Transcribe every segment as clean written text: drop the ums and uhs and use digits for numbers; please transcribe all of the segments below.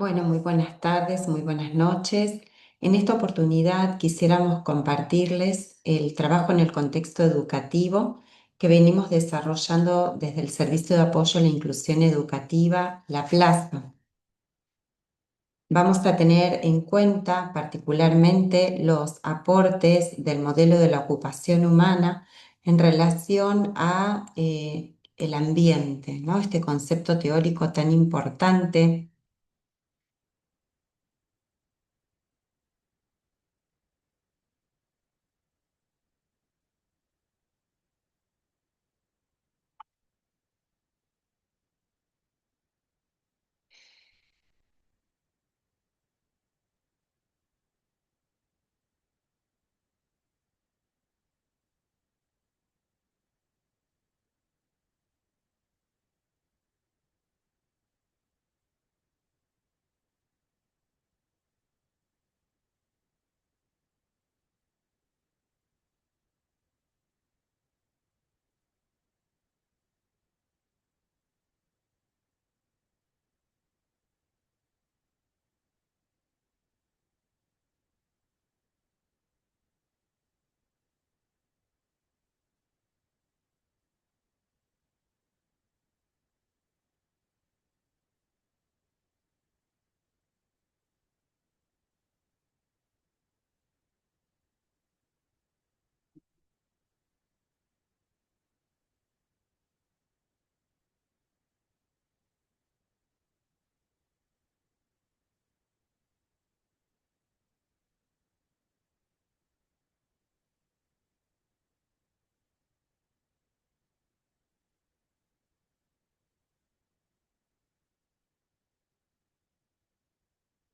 Bueno, muy buenas tardes, muy buenas noches. En esta oportunidad quisiéramos compartirles el trabajo en el contexto educativo que venimos desarrollando desde el Servicio de Apoyo a la Inclusión Educativa, La Plaza. Vamos a tener en cuenta particularmente los aportes del modelo de la ocupación humana en relación a el ambiente, ¿no? Este concepto teórico tan importante.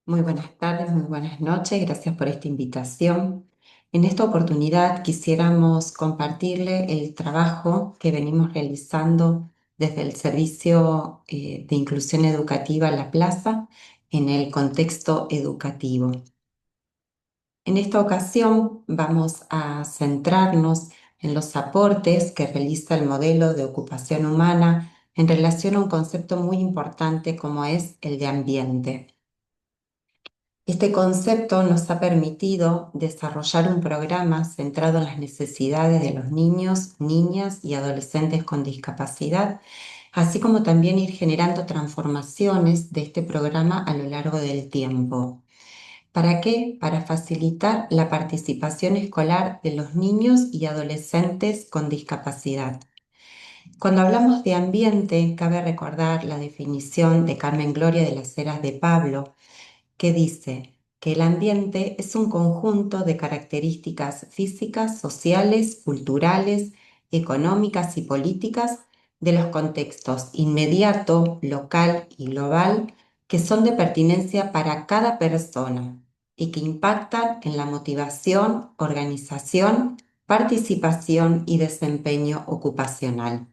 Muy buenas tardes, muy buenas noches. Gracias por esta invitación. En esta oportunidad quisiéramos compartirle el trabajo que venimos realizando desde el Servicio de Inclusión Educativa La Plaza en el contexto educativo. En esta ocasión vamos a centrarnos en los aportes que realiza el modelo de ocupación humana en relación a un concepto muy importante como es el de ambiente. Este concepto nos ha permitido desarrollar un programa centrado en las necesidades de los niños, niñas y adolescentes con discapacidad, así como también ir generando transformaciones de este programa a lo largo del tiempo. ¿Para qué? Para facilitar la participación escolar de los niños y adolescentes con discapacidad. Cuando hablamos de ambiente, cabe recordar la definición de Carmen Gloria de las Heras de Pablo, que dice que el ambiente es un conjunto de características físicas, sociales, culturales, económicas y políticas de los contextos inmediato, local y global que son de pertinencia para cada persona y que impactan en la motivación, organización, participación y desempeño ocupacional.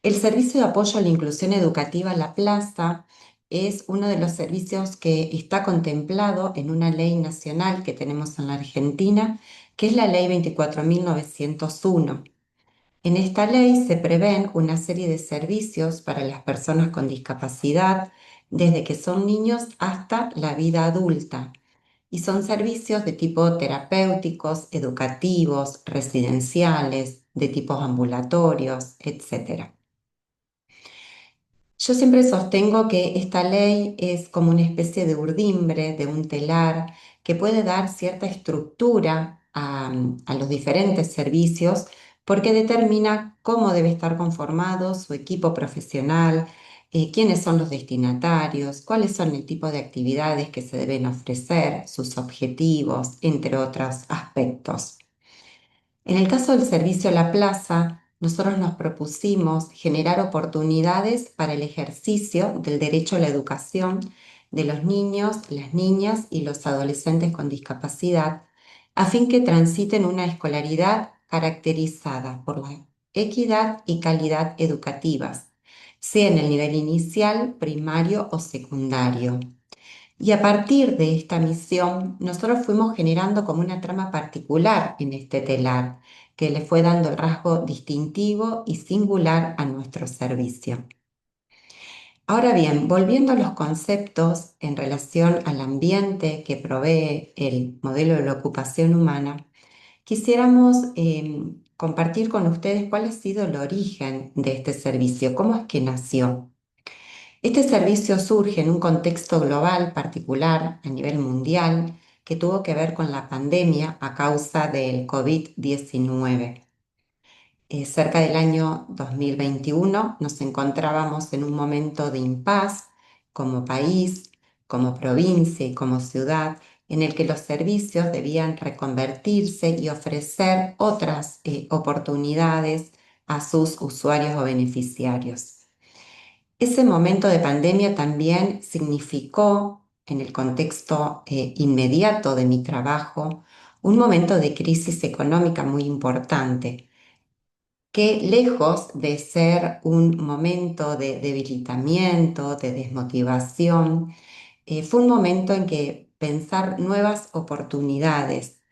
El Servicio de Apoyo a la Inclusión Educativa La Plaza es uno de los servicios que está contemplado en una ley nacional que tenemos en la Argentina, que es la Ley 24.901. En esta ley se prevén una serie de servicios para las personas con discapacidad, desde que son niños hasta la vida adulta, y son servicios de tipo terapéuticos, educativos, residenciales, de tipos ambulatorios, etc. Yo siempre sostengo que esta ley es como una especie de urdimbre, de un telar, que puede dar cierta estructura a los diferentes servicios porque determina cómo debe estar conformado su equipo profesional, quiénes son los destinatarios, cuáles son el tipo de actividades que se deben ofrecer, sus objetivos, entre otros aspectos. En el caso del servicio a la plaza, nosotros nos propusimos generar oportunidades para el ejercicio del derecho a la educación de los niños, las niñas y los adolescentes con discapacidad, a fin que transiten una escolaridad caracterizada por la equidad y calidad educativas, sea en el nivel inicial, primario o secundario. Y a partir de esta misión, nosotros fuimos generando como una trama particular en este telar, que le fue dando el rasgo distintivo y singular a nuestro servicio. Ahora bien, volviendo a los conceptos en relación al ambiente que provee el modelo de la ocupación humana, quisiéramos compartir con ustedes cuál ha sido el origen de este servicio, cómo es que nació. Este servicio surge en un contexto global particular a nivel mundial que tuvo que ver con la pandemia a causa del COVID-19. Cerca del año 2021 nos encontrábamos en un momento de impas como país, como provincia y como ciudad, en el que los servicios debían reconvertirse y ofrecer otras oportunidades a sus usuarios o beneficiarios. Ese momento de pandemia también significó, en el contexto inmediato de mi trabajo, un momento de crisis económica muy importante que lejos de ser un momento de debilitamiento, de desmotivación, fue un momento en que pensar nuevas oportunidades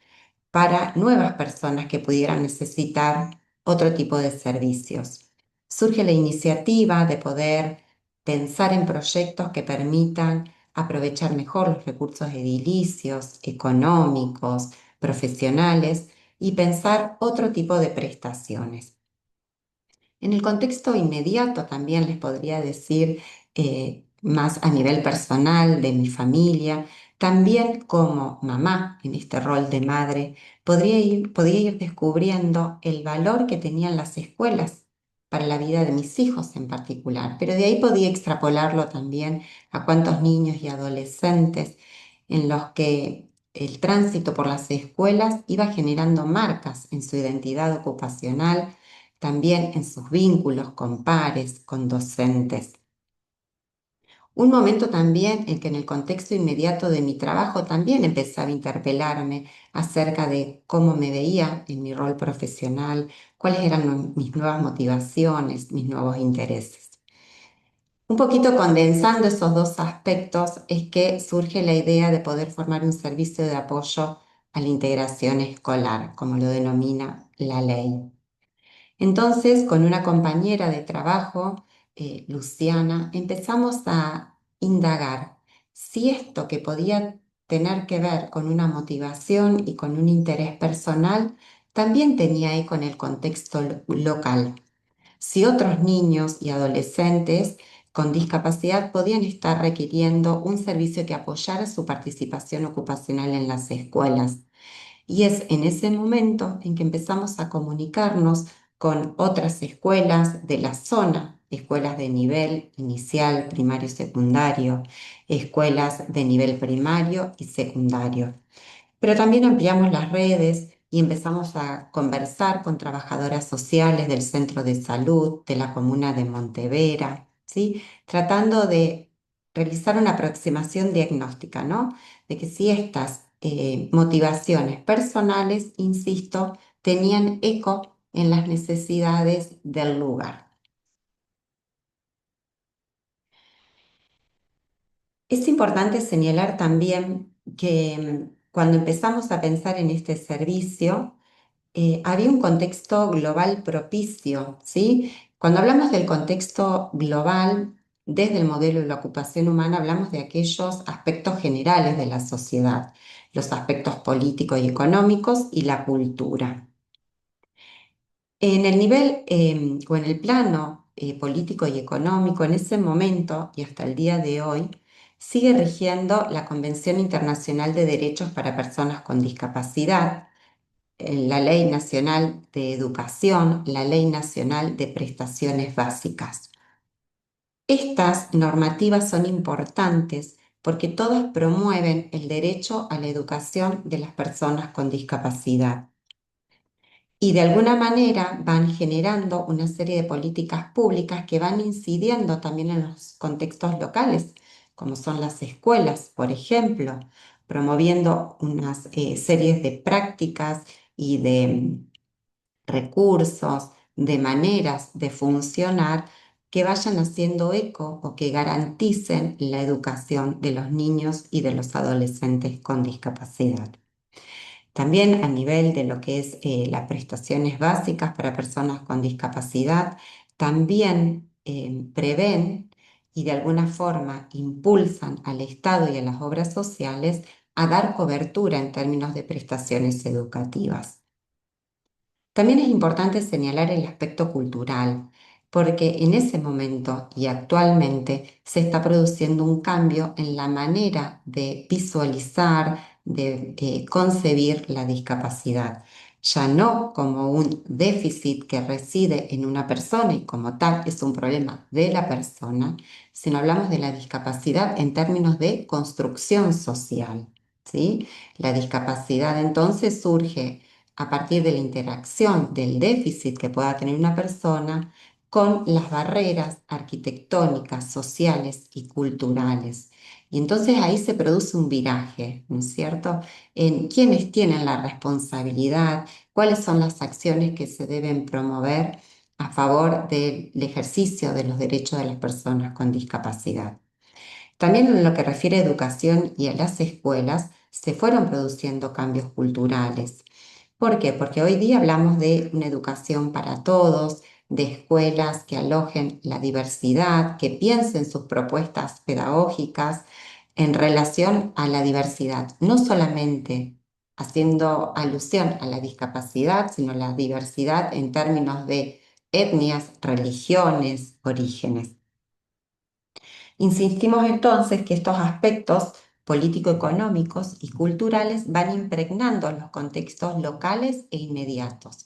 para nuevas personas que pudieran necesitar otro tipo de servicios. Surge la iniciativa de poder pensar en proyectos que permitan aprovechar mejor los recursos edilicios, económicos, profesionales y pensar otro tipo de prestaciones. En el contexto inmediato también les podría decir, más a nivel personal de mi familia, también como mamá en este rol de madre, podía ir descubriendo el valor que tenían las escuelas para la vida de mis hijos en particular, pero de ahí podía extrapolarlo también a cuántos niños y adolescentes en los que el tránsito por las escuelas iba generando marcas en su identidad ocupacional, también en sus vínculos con pares, con docentes. Un momento también en que en el contexto inmediato de mi trabajo también empezaba a interpelarme acerca de cómo me veía en mi rol profesional, cuáles eran mis nuevas motivaciones, mis nuevos intereses. Un poquito condensando esos dos aspectos es que surge la idea de poder formar un servicio de apoyo a la integración escolar, como lo denomina la ley. Entonces, con una compañera de trabajo, Luciana, empezamos a indagar si esto que podía tener que ver con una motivación y con un interés personal también tenía eco en el contexto local. Si otros niños y adolescentes con discapacidad podían estar requiriendo un servicio que apoyara su participación ocupacional en las escuelas. Y es en ese momento en que empezamos a comunicarnos con otras escuelas de la zona, escuelas de nivel inicial, primario y secundario, escuelas de nivel primario y secundario. Pero también ampliamos las redes y empezamos a conversar con trabajadoras sociales del centro de salud de la comuna de Montevera, ¿sí? Tratando de realizar una aproximación diagnóstica, ¿no? De que si estas motivaciones personales, insisto, tenían eco en las necesidades del lugar. Es importante señalar también que cuando empezamos a pensar en este servicio, había un contexto global propicio, ¿sí? Cuando hablamos del contexto global, desde el modelo de la ocupación humana, hablamos de aquellos aspectos generales de la sociedad, los aspectos políticos y económicos y la cultura. En el nivel o en el plano político y económico, en ese momento y hasta el día de hoy, sigue rigiendo la Convención Internacional de Derechos para Personas con Discapacidad, la Ley Nacional de Educación, la Ley Nacional de Prestaciones Básicas. Estas normativas son importantes porque todas promueven el derecho a la educación de las personas con discapacidad y de alguna manera van generando una serie de políticas públicas que van incidiendo también en los contextos locales, como son las escuelas, por ejemplo, promoviendo unas series de prácticas y de recursos, de maneras de funcionar que vayan haciendo eco o que garanticen la educación de los niños y de los adolescentes con discapacidad. También a nivel de lo que es las prestaciones básicas para personas con discapacidad, también prevén y de alguna forma impulsan al Estado y a las obras sociales a dar cobertura en términos de prestaciones educativas. También es importante señalar el aspecto cultural, porque en ese momento y actualmente se está produciendo un cambio en la manera de visualizar, de concebir la discapacidad. Ya no como un déficit que reside en una persona y como tal es un problema de la persona, sino hablamos de la discapacidad en términos de construcción social, ¿sí? La discapacidad entonces surge a partir de la interacción del déficit que pueda tener una persona con las barreras arquitectónicas, sociales y culturales. Y entonces ahí se produce un viraje, ¿no es cierto?, en quiénes tienen la responsabilidad, cuáles son las acciones que se deben promover a favor del ejercicio de los derechos de las personas con discapacidad. También en lo que refiere a educación y a las escuelas, se fueron produciendo cambios culturales. ¿Por qué? Porque hoy día hablamos de una educación para todos, de escuelas que alojen la diversidad, que piensen sus propuestas pedagógicas en relación a la diversidad, no solamente haciendo alusión a la discapacidad, sino la diversidad en términos de etnias, religiones, orígenes. Insistimos entonces que estos aspectos político-económicos y culturales van impregnando los contextos locales e inmediatos.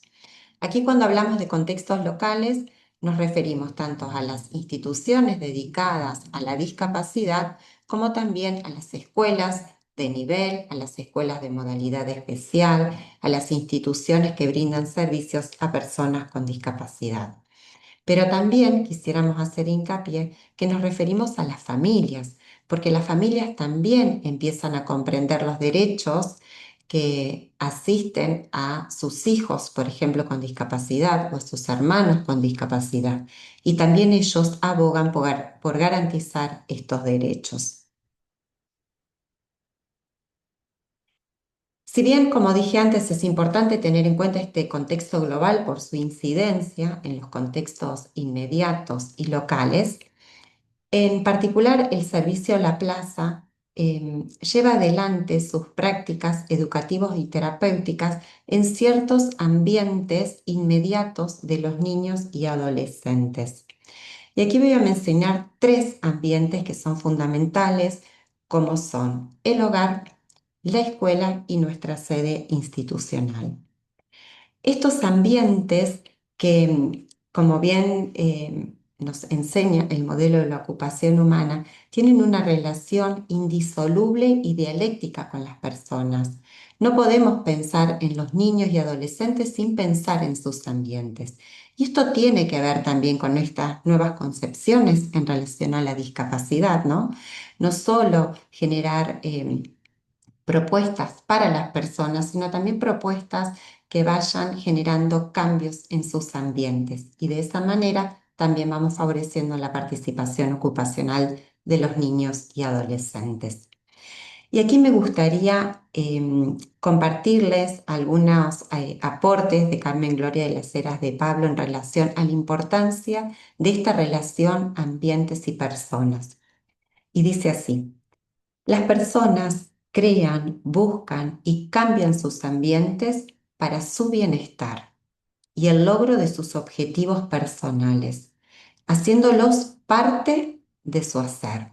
Aquí cuando hablamos de contextos locales nos referimos tanto a las instituciones dedicadas a la discapacidad como también a las escuelas de nivel, a las escuelas de modalidad especial, a las instituciones que brindan servicios a personas con discapacidad. Pero también quisiéramos hacer hincapié que nos referimos a las familias, porque las familias también empiezan a comprender los derechos que asisten a sus hijos, por ejemplo, con discapacidad o a sus hermanos con discapacidad. Y también ellos abogan por garantizar estos derechos. Si bien, como dije antes, es importante tener en cuenta este contexto global por su incidencia en los contextos inmediatos y locales, en particular, el servicio La Plaza lleva adelante sus prácticas educativas y terapéuticas en ciertos ambientes inmediatos de los niños y adolescentes. Y aquí voy a mencionar tres ambientes que son fundamentales, como son el hogar, la escuela y nuestra sede institucional. Estos ambientes que, como bien nos enseña el modelo de la ocupación humana, tienen una relación indisoluble y dialéctica con las personas. No podemos pensar en los niños y adolescentes sin pensar en sus ambientes. Y esto tiene que ver también con estas nuevas concepciones en relación a la discapacidad, ¿no? No solo generar propuestas para las personas, sino también propuestas que vayan generando cambios en sus ambientes. Y de esa manera también vamos favoreciendo la participación ocupacional de los niños y adolescentes. Y aquí me gustaría compartirles algunos aportes de Carmen Gloria de las Heras de Pablo en relación a la importancia de esta relación ambientes y personas. Y dice así: las personas crean, buscan y cambian sus ambientes para su bienestar y el logro de sus objetivos personales, haciéndolos parte de su hacer.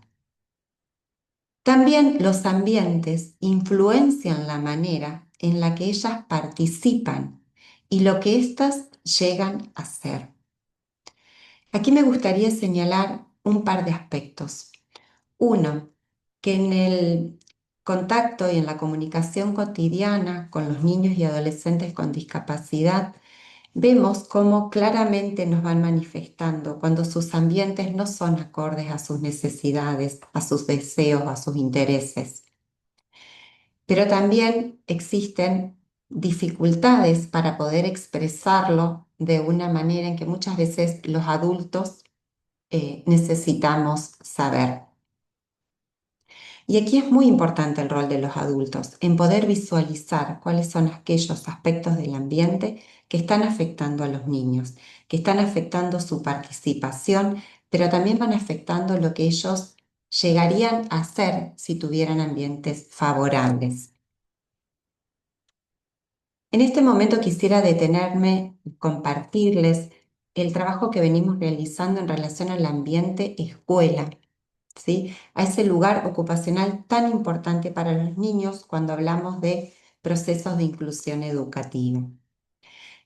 También los ambientes influencian la manera en la que ellas participan y lo que éstas llegan a ser. Aquí me gustaría señalar un par de aspectos. Uno, que en el contacto y en la comunicación cotidiana con los niños y adolescentes con discapacidad, vemos cómo claramente nos van manifestando cuando sus ambientes no son acordes a sus necesidades, a sus deseos, a sus intereses. Pero también existen dificultades para poder expresarlo de una manera en que muchas veces los adultos necesitamos saber. Y aquí es muy importante el rol de los adultos en poder visualizar cuáles son aquellos aspectos del ambiente que están afectando a los niños, que están afectando su participación pero también van afectando lo que ellos llegarían a hacer si tuvieran ambientes favorables. En este momento quisiera detenerme y compartirles el trabajo que venimos realizando en relación al ambiente escuela, ¿sí? A ese lugar ocupacional tan importante para los niños cuando hablamos de procesos de inclusión educativa.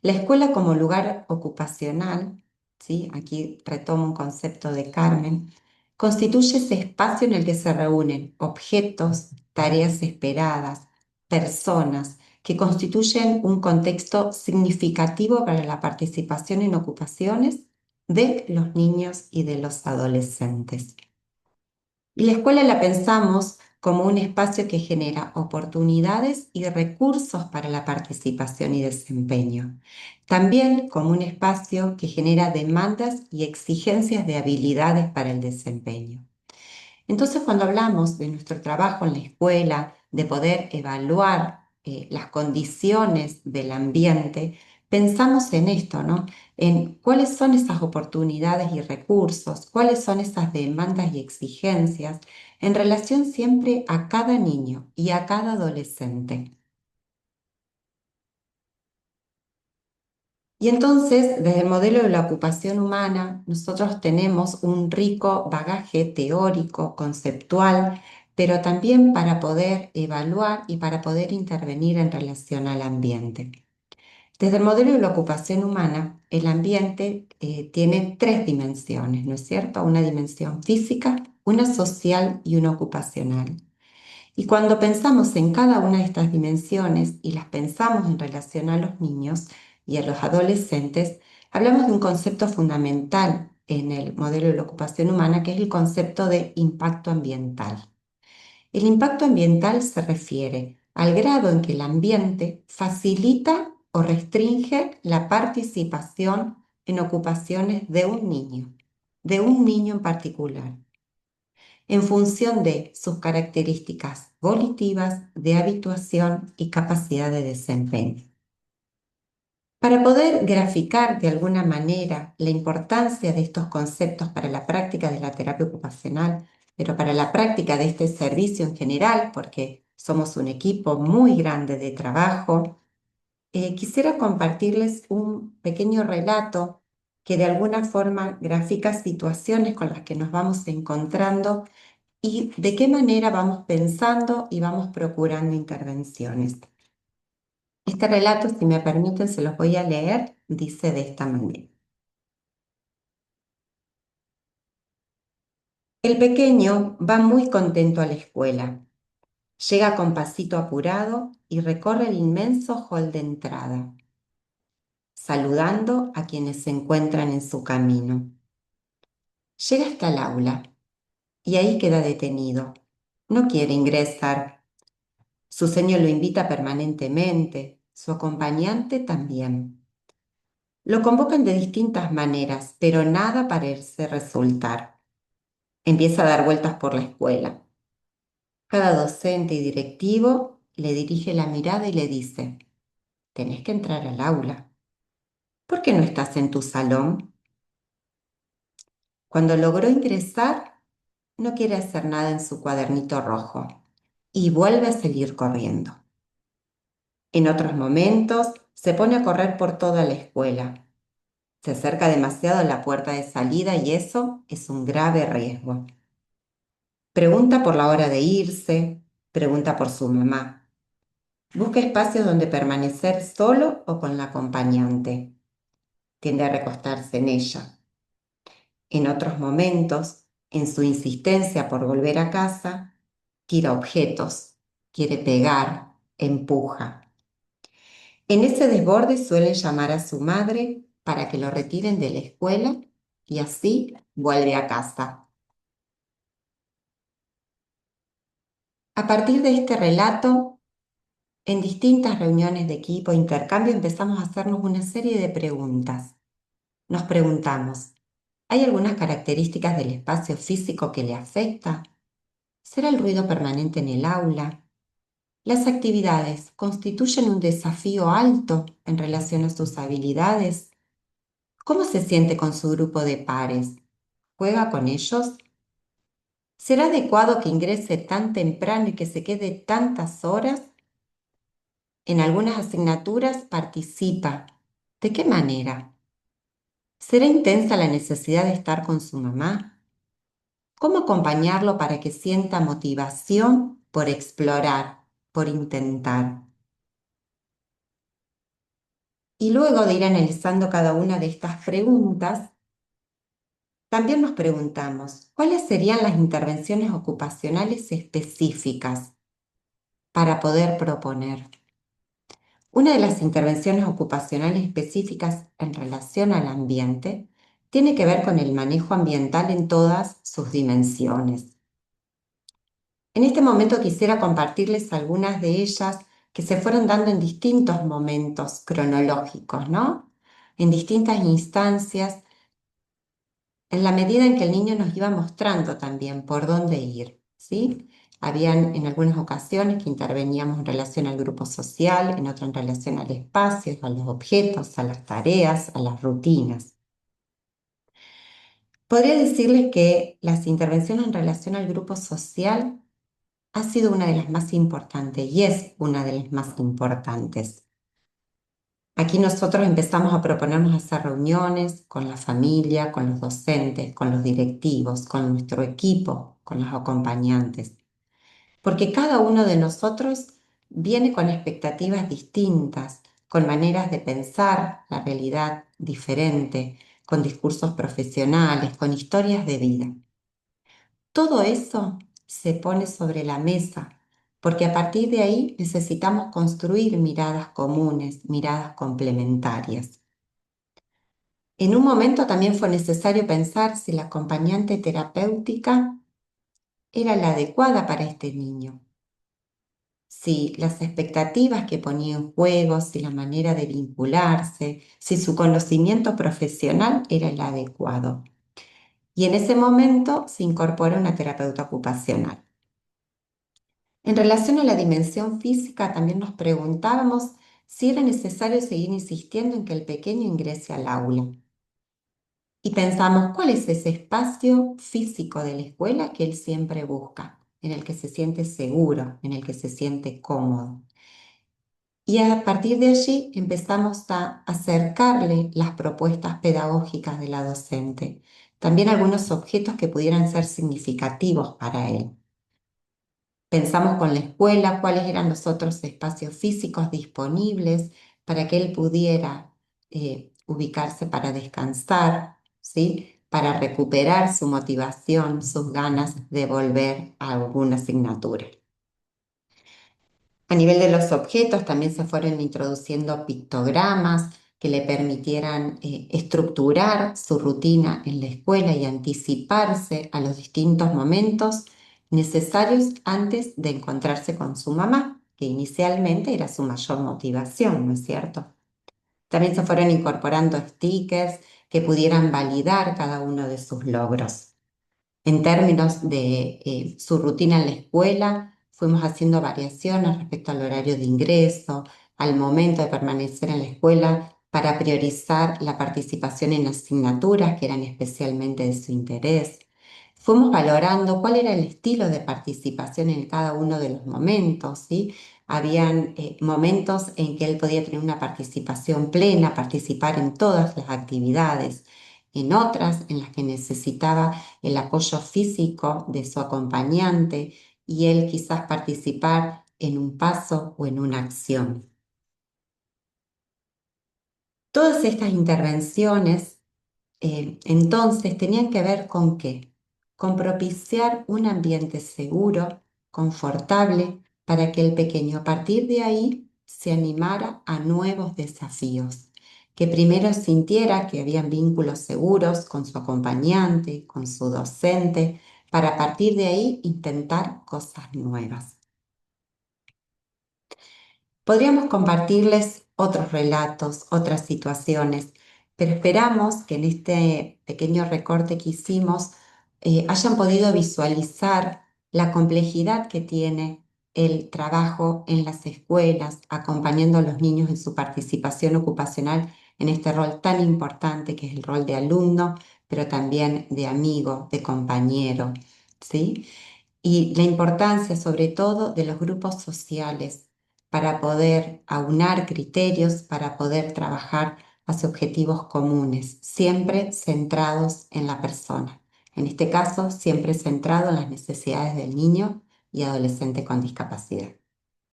La escuela como lugar ocupacional, ¿sí? Aquí retomo un concepto de Carmen, constituye ese espacio en el que se reúnen objetos, tareas esperadas, personas, que constituyen un contexto significativo para la participación en ocupaciones de los niños y de los adolescentes. Y la escuela la pensamos como un espacio que genera oportunidades y recursos para la participación y desempeño. También como un espacio que genera demandas y exigencias de habilidades para el desempeño. Entonces, cuando hablamos de nuestro trabajo en la escuela, de poder evaluar las condiciones del ambiente, pensamos en esto, ¿no? En cuáles son esas oportunidades y recursos, cuáles son esas demandas y exigencias en relación siempre a cada niño y a cada adolescente. Y entonces, desde el modelo de la ocupación humana, nosotros tenemos un rico bagaje teórico, conceptual, pero también para poder evaluar y para poder intervenir en relación al ambiente. Desde el modelo de la ocupación humana, el ambiente tiene tres dimensiones, ¿no es cierto? Una dimensión física, una social y una ocupacional. Y cuando pensamos en cada una de estas dimensiones y las pensamos en relación a los niños y a los adolescentes, hablamos de un concepto fundamental en el modelo de la ocupación humana, que es el concepto de impacto ambiental. El impacto ambiental se refiere al grado en que el ambiente facilita o restringe la participación en ocupaciones de un niño en particular en función de sus características volitivas, de habituación y capacidad de desempeño. Para poder graficar de alguna manera la importancia de estos conceptos para la práctica de la terapia ocupacional, pero para la práctica de este servicio en general, porque somos un equipo muy grande de trabajo, quisiera compartirles un pequeño relato que de alguna forma grafica situaciones con las que nos vamos encontrando y de qué manera vamos pensando y vamos procurando intervenciones. Este relato, si me permiten, se los voy a leer, dice de esta manera. El pequeño va muy contento a la escuela. Llega con pasito apurado y recorre el inmenso hall de entrada, saludando a quienes se encuentran en su camino. Llega hasta el aula y ahí queda detenido. No quiere ingresar. Su señor lo invita permanentemente, su acompañante también. Lo convocan de distintas maneras, pero nada parece resultar. Empieza a dar vueltas por la escuela. Cada docente y directivo le dirige la mirada y le dice, tenés que entrar al aula. ¿Por qué no estás en tu salón? Cuando logró ingresar, no quiere hacer nada en su cuadernito rojo y vuelve a seguir corriendo. En otros momentos, se pone a correr por toda la escuela. Se acerca demasiado a la puerta de salida y eso es un grave riesgo. Pregunta por la hora de irse, pregunta por su mamá. Busca espacios donde permanecer solo o con la acompañante. Tiende a recostarse en ella. En otros momentos, en su insistencia por volver a casa, tira objetos, quiere pegar, empuja. En ese desborde suele llamar a su madre para que lo retiren de la escuela y así vuelve a casa. A partir de este relato, en distintas reuniones de equipo, intercambio, empezamos a hacernos una serie de preguntas. Nos preguntamos, ¿hay algunas características del espacio físico que le afecta? ¿Será el ruido permanente en el aula? ¿Las actividades constituyen un desafío alto en relación a sus habilidades? ¿Cómo se siente con su grupo de pares? ¿Juega con ellos? ¿Será adecuado que ingrese tan temprano y que se quede tantas horas? En algunas asignaturas participa. ¿De qué manera? ¿Será intensa la necesidad de estar con su mamá? ¿Cómo acompañarlo para que sienta motivación por explorar, por intentar? Y luego de ir analizando cada una de estas preguntas, también nos preguntamos, ¿cuáles serían las intervenciones ocupacionales específicas para poder proponer? Una de las intervenciones ocupacionales específicas en relación al ambiente tiene que ver con el manejo ambiental en todas sus dimensiones. En este momento quisiera compartirles algunas de ellas que se fueron dando en distintos momentos cronológicos, ¿no? En distintas instancias, en la medida en que el niño nos iba mostrando también por dónde ir, ¿sí? Habían en algunas ocasiones que interveníamos en relación al grupo social, en otras en relación al espacio, a los objetos, a las tareas, a las rutinas. Podría decirles que las intervenciones en relación al grupo social ha sido una de las más importantes y es una de las más importantes. Aquí nosotros empezamos a proponernos hacer reuniones con la familia, con los docentes, con los directivos, con nuestro equipo, con los acompañantes, porque cada uno de nosotros viene con expectativas distintas, con maneras de pensar la realidad diferente, con discursos profesionales, con historias de vida. Todo eso se pone sobre la mesa, porque a partir de ahí necesitamos construir miradas comunes, miradas complementarias. En un momento también fue necesario pensar si la acompañante terapéutica era la adecuada para este niño, si las expectativas que ponía en juego, si la manera de vincularse, si su conocimiento profesional era el adecuado. Y en ese momento se incorpora una terapeuta ocupacional. En relación a la dimensión física, también nos preguntábamos si era necesario seguir insistiendo en que el pequeño ingrese al aula. Y pensamos, ¿cuál es ese espacio físico de la escuela que él siempre busca, en el que se siente seguro, en el que se siente cómodo? Y a partir de allí empezamos a acercarle las propuestas pedagógicas de la docente, también algunos objetos que pudieran ser significativos para él. Pensamos con la escuela cuáles eran los otros espacios físicos disponibles para que él pudiera ubicarse para descansar, ¿sí? Para recuperar su motivación, sus ganas de volver a alguna asignatura. A nivel de los objetos también se fueron introduciendo pictogramas que le permitieran estructurar su rutina en la escuela y anticiparse a los distintos momentos necesarios antes de encontrarse con su mamá, que inicialmente era su mayor motivación, ¿no es cierto? También se fueron incorporando stickers que pudieran validar cada uno de sus logros. En términos de su rutina en la escuela, fuimos haciendo variaciones respecto al horario de ingreso, al momento de permanecer en la escuela para priorizar la participación en asignaturas que eran especialmente de su interés. Fuimos valorando cuál era el estilo de participación en cada uno de los momentos, ¿sí? Habían momentos en que él podía tener una participación plena, participar en todas las actividades, en otras en las que necesitaba el apoyo físico de su acompañante y él quizás participar en un paso o en una acción. Todas estas intervenciones entonces tenían que ver con qué? Con propiciar un ambiente seguro, confortable, para que el pequeño a partir de ahí se animara a nuevos desafíos, que primero sintiera que habían vínculos seguros con su acompañante, con su docente, para a partir de ahí intentar cosas nuevas. Podríamos compartirles otros relatos, otras situaciones, pero esperamos que en este pequeño recorte que hicimos hayan podido visualizar la complejidad que tiene el trabajo en las escuelas, acompañando a los niños en su participación ocupacional en este rol tan importante que es el rol de alumno, pero también de amigo, de compañero, ¿sí? Y la importancia sobre todo de los grupos sociales para poder aunar criterios, para poder trabajar hacia objetivos comunes, siempre centrados en la persona. En este caso, siempre centrado en las necesidades del niño y adolescente con discapacidad.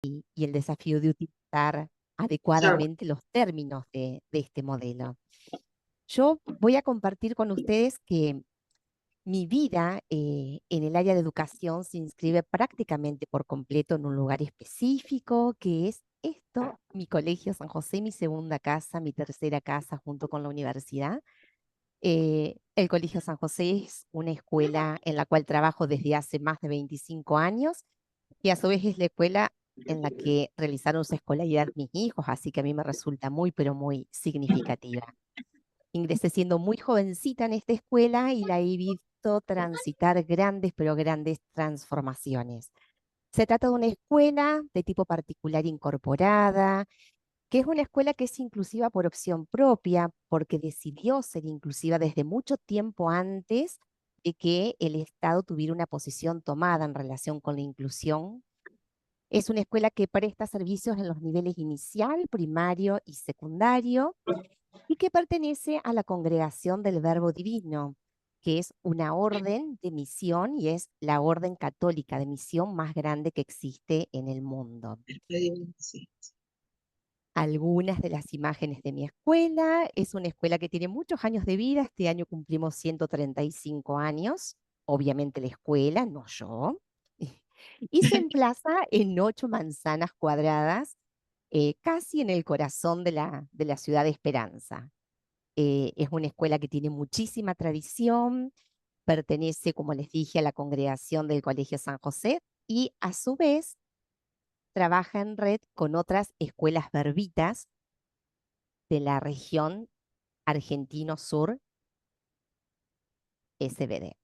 Y el desafío de utilizar adecuadamente los términos de este modelo. Yo voy a compartir con ustedes que mi vida en el área de educación se inscribe prácticamente por completo en un lugar específico, que es esto, mi colegio San José, mi segunda casa, mi tercera casa junto con la universidad. El Colegio San José es una escuela en la cual trabajo desde hace más de 25 años y a su vez es la escuela en la que realizaron su escolaridad mis hijos, así que a mí me resulta muy, pero muy significativa. Ingresé siendo muy jovencita en esta escuela y la he visto transitar grandes, pero grandes transformaciones. Se trata de una escuela de tipo particular incorporada, que es una escuela que es inclusiva por opción propia, porque decidió ser inclusiva desde mucho tiempo antes de que el Estado tuviera una posición tomada en relación con la inclusión. Es una escuela que presta servicios en los niveles inicial, primario y secundario y que pertenece a la Congregación del Verbo Divino, que es una orden de misión y es la orden católica de misión más grande que existe en el mundo. Sí. Algunas de las imágenes de mi escuela. Es una escuela que tiene muchos años de vida. Este año cumplimos 135 años. Obviamente la escuela, no yo. Y se emplaza en 8 manzanas cuadradas, casi en el corazón de la ciudad de Esperanza. Es una escuela que tiene muchísima tradición, pertenece, como les dije, a la congregación del Colegio San José y a su vez trabaja en red con otras escuelas verbitas de la región Argentino Sur SBD.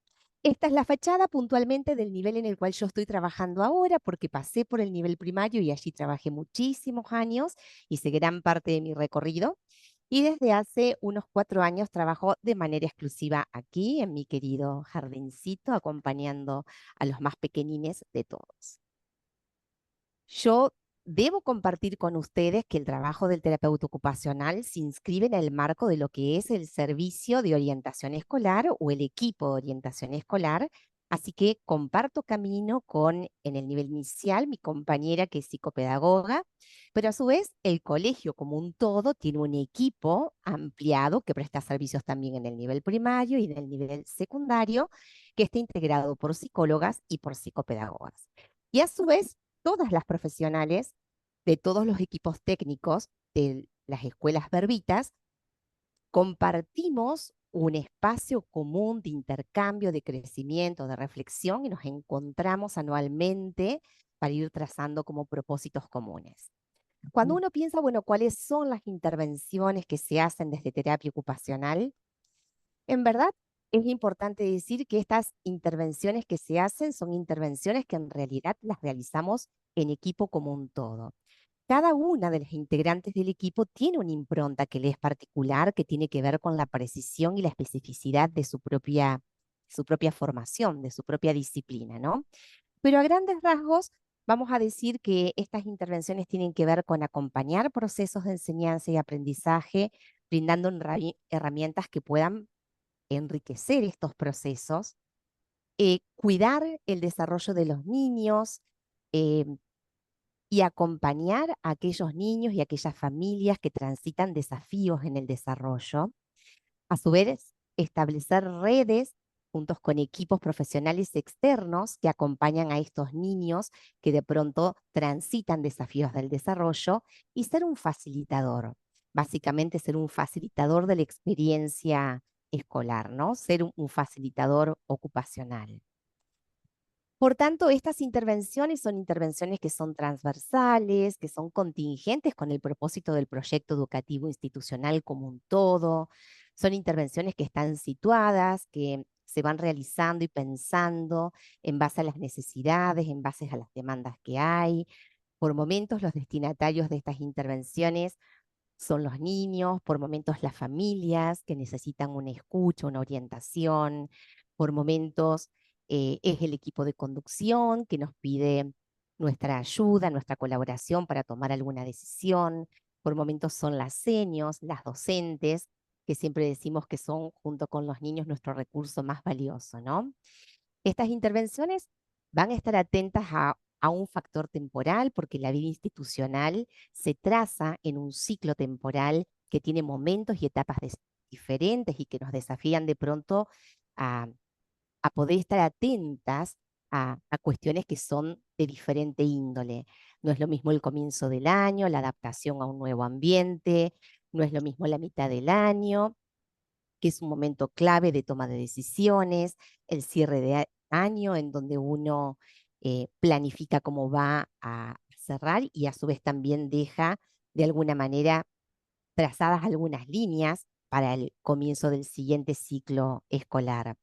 Esta es la fachada puntualmente del nivel en el cual yo estoy trabajando ahora, porque pasé por el nivel primario y allí trabajé muchísimos años, hice gran parte de mi recorrido y desde hace unos 4 años trabajo de manera exclusiva aquí en mi querido jardincito, acompañando a los más pequeñines de todos. Yo debo compartir con ustedes que el trabajo del terapeuta ocupacional se inscribe en el marco de lo que es el servicio de orientación escolar o el equipo de orientación escolar. Así que comparto camino con, en el nivel inicial, mi compañera que es psicopedagoga, pero a su vez el colegio como un todo tiene un equipo ampliado que presta servicios también en el nivel primario y en el nivel secundario, que está integrado por psicólogas y por psicopedagogas. Y a su vez, todas las profesionales de todos los equipos técnicos de las escuelas verbitas compartimos un espacio común de intercambio, de crecimiento, de reflexión y nos encontramos anualmente para ir trazando como propósitos comunes. Cuando uno piensa, bueno, ¿cuáles son las intervenciones que se hacen desde terapia ocupacional? En verdad, es importante decir que estas intervenciones que se hacen son intervenciones que en realidad las realizamos en equipo como un todo. Cada una de las integrantes del equipo tiene una impronta que le es particular, que tiene que ver con la precisión y la especificidad de su propia formación, de su propia disciplina, ¿no? Pero a grandes rasgos, vamos a decir que estas intervenciones tienen que ver con acompañar procesos de enseñanza y aprendizaje, brindando herramientas que puedan enriquecer estos procesos, cuidar el desarrollo de los niños eh, y acompañar a aquellos niños y aquellas familias que transitan desafíos en el desarrollo. A su vez, establecer redes juntos con equipos profesionales externos que acompañan a estos niños que de pronto transitan desafíos del desarrollo y ser un facilitador. Básicamente ser un facilitador de la experiencia escolar, ¿no? Ser un facilitador ocupacional. Por tanto, estas intervenciones son intervenciones que son transversales, que son contingentes con el propósito del proyecto educativo institucional como un todo. Son intervenciones que están situadas, que se van realizando y pensando en base a las necesidades, en base a las demandas que hay. Por momentos, los destinatarios de estas intervenciones son los niños, por momentos las familias que necesitan una escucha, una orientación, por momentos es el equipo de conducción que nos pide nuestra ayuda, nuestra colaboración para tomar alguna decisión, por momentos son las senios, las docentes, que siempre decimos que son, junto con los niños, nuestro recurso más valioso, ¿no? Estas intervenciones van a estar atentas a un factor temporal porque la vida institucional se traza en un ciclo temporal que tiene momentos y etapas diferentes y que nos desafían de pronto a, a poder estar atentas a cuestiones que son de diferente índole. No es lo mismo el comienzo del año, la adaptación a un nuevo ambiente, no es lo mismo la mitad del año, que es un momento clave de toma de decisiones, el cierre de año en donde uno planifica cómo va a cerrar y a su vez también deja de alguna manera trazadas algunas líneas para el comienzo del siguiente ciclo escolar.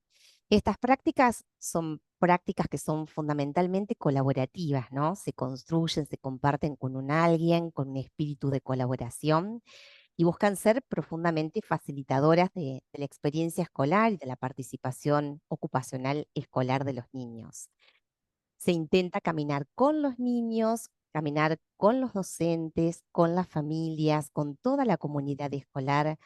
Estas prácticas son prácticas que son fundamentalmente colaborativas, ¿no? Se construyen, se comparten con un alguien, con un espíritu de colaboración y buscan ser profundamente facilitadoras de la experiencia escolar y de la participación ocupacional escolar de los niños. Se intenta caminar con los niños, caminar con los docentes, con las familias, con toda la comunidad escolar,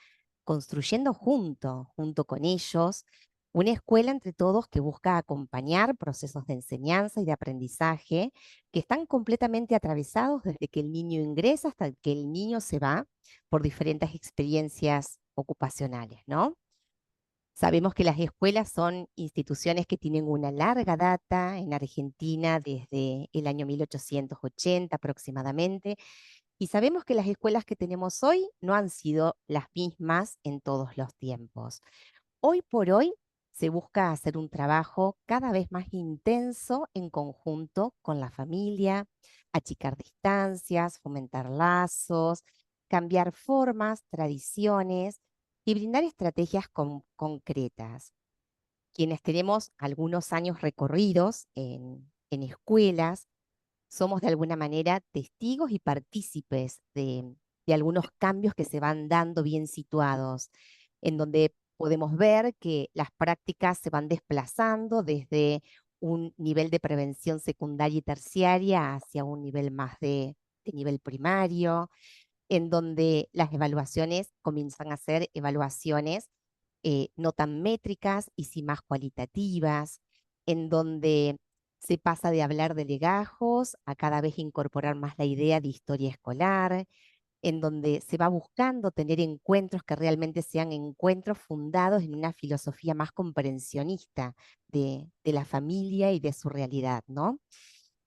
construyendo junto con ellos, una escuela entre todos que busca acompañar procesos de enseñanza y de aprendizaje que están completamente atravesados desde que el niño ingresa hasta que el niño se va por diferentes experiencias ocupacionales, ¿no? Sabemos que las escuelas son instituciones que tienen una larga data en Argentina desde el año 1880 aproximadamente, y sabemos que las escuelas que tenemos hoy no han sido las mismas en todos los tiempos. Hoy por hoy se busca hacer un trabajo cada vez más intenso en conjunto con la familia, achicar distancias, fomentar lazos, cambiar formas, tradiciones y brindar estrategias concretas. Quienes tenemos algunos años recorridos en escuelas, somos de alguna manera testigos y partícipes de algunos cambios que se van dando bien situados, en donde podemos ver que las prácticas se van desplazando desde un nivel de prevención secundaria y terciaria hacia un nivel más de nivel primario, en donde las evaluaciones comienzan a ser evaluaciones no tan métricas y sí más cualitativas, en donde se pasa de hablar de legajos a cada vez incorporar más la idea de historia escolar, en donde se va buscando tener encuentros que realmente sean encuentros fundados en una filosofía más comprensionista de la familia y de su realidad, ¿no?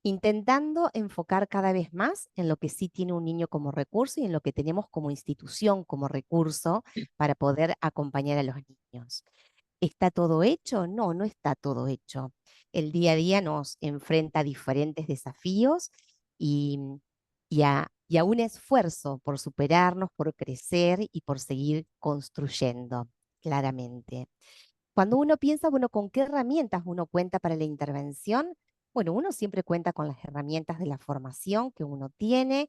Intentando enfocar cada vez más en lo que sí tiene un niño como recurso y en lo que tenemos como institución como recurso para poder acompañar a los niños. ¿Está todo hecho? No, no está todo hecho. El día a día nos enfrenta a diferentes desafíos y, y a un esfuerzo por superarnos, por crecer y por seguir construyendo, claramente. Cuando uno piensa, bueno, ¿con qué herramientas uno cuenta para la intervención? Bueno, uno siempre cuenta con las herramientas de la formación que uno tiene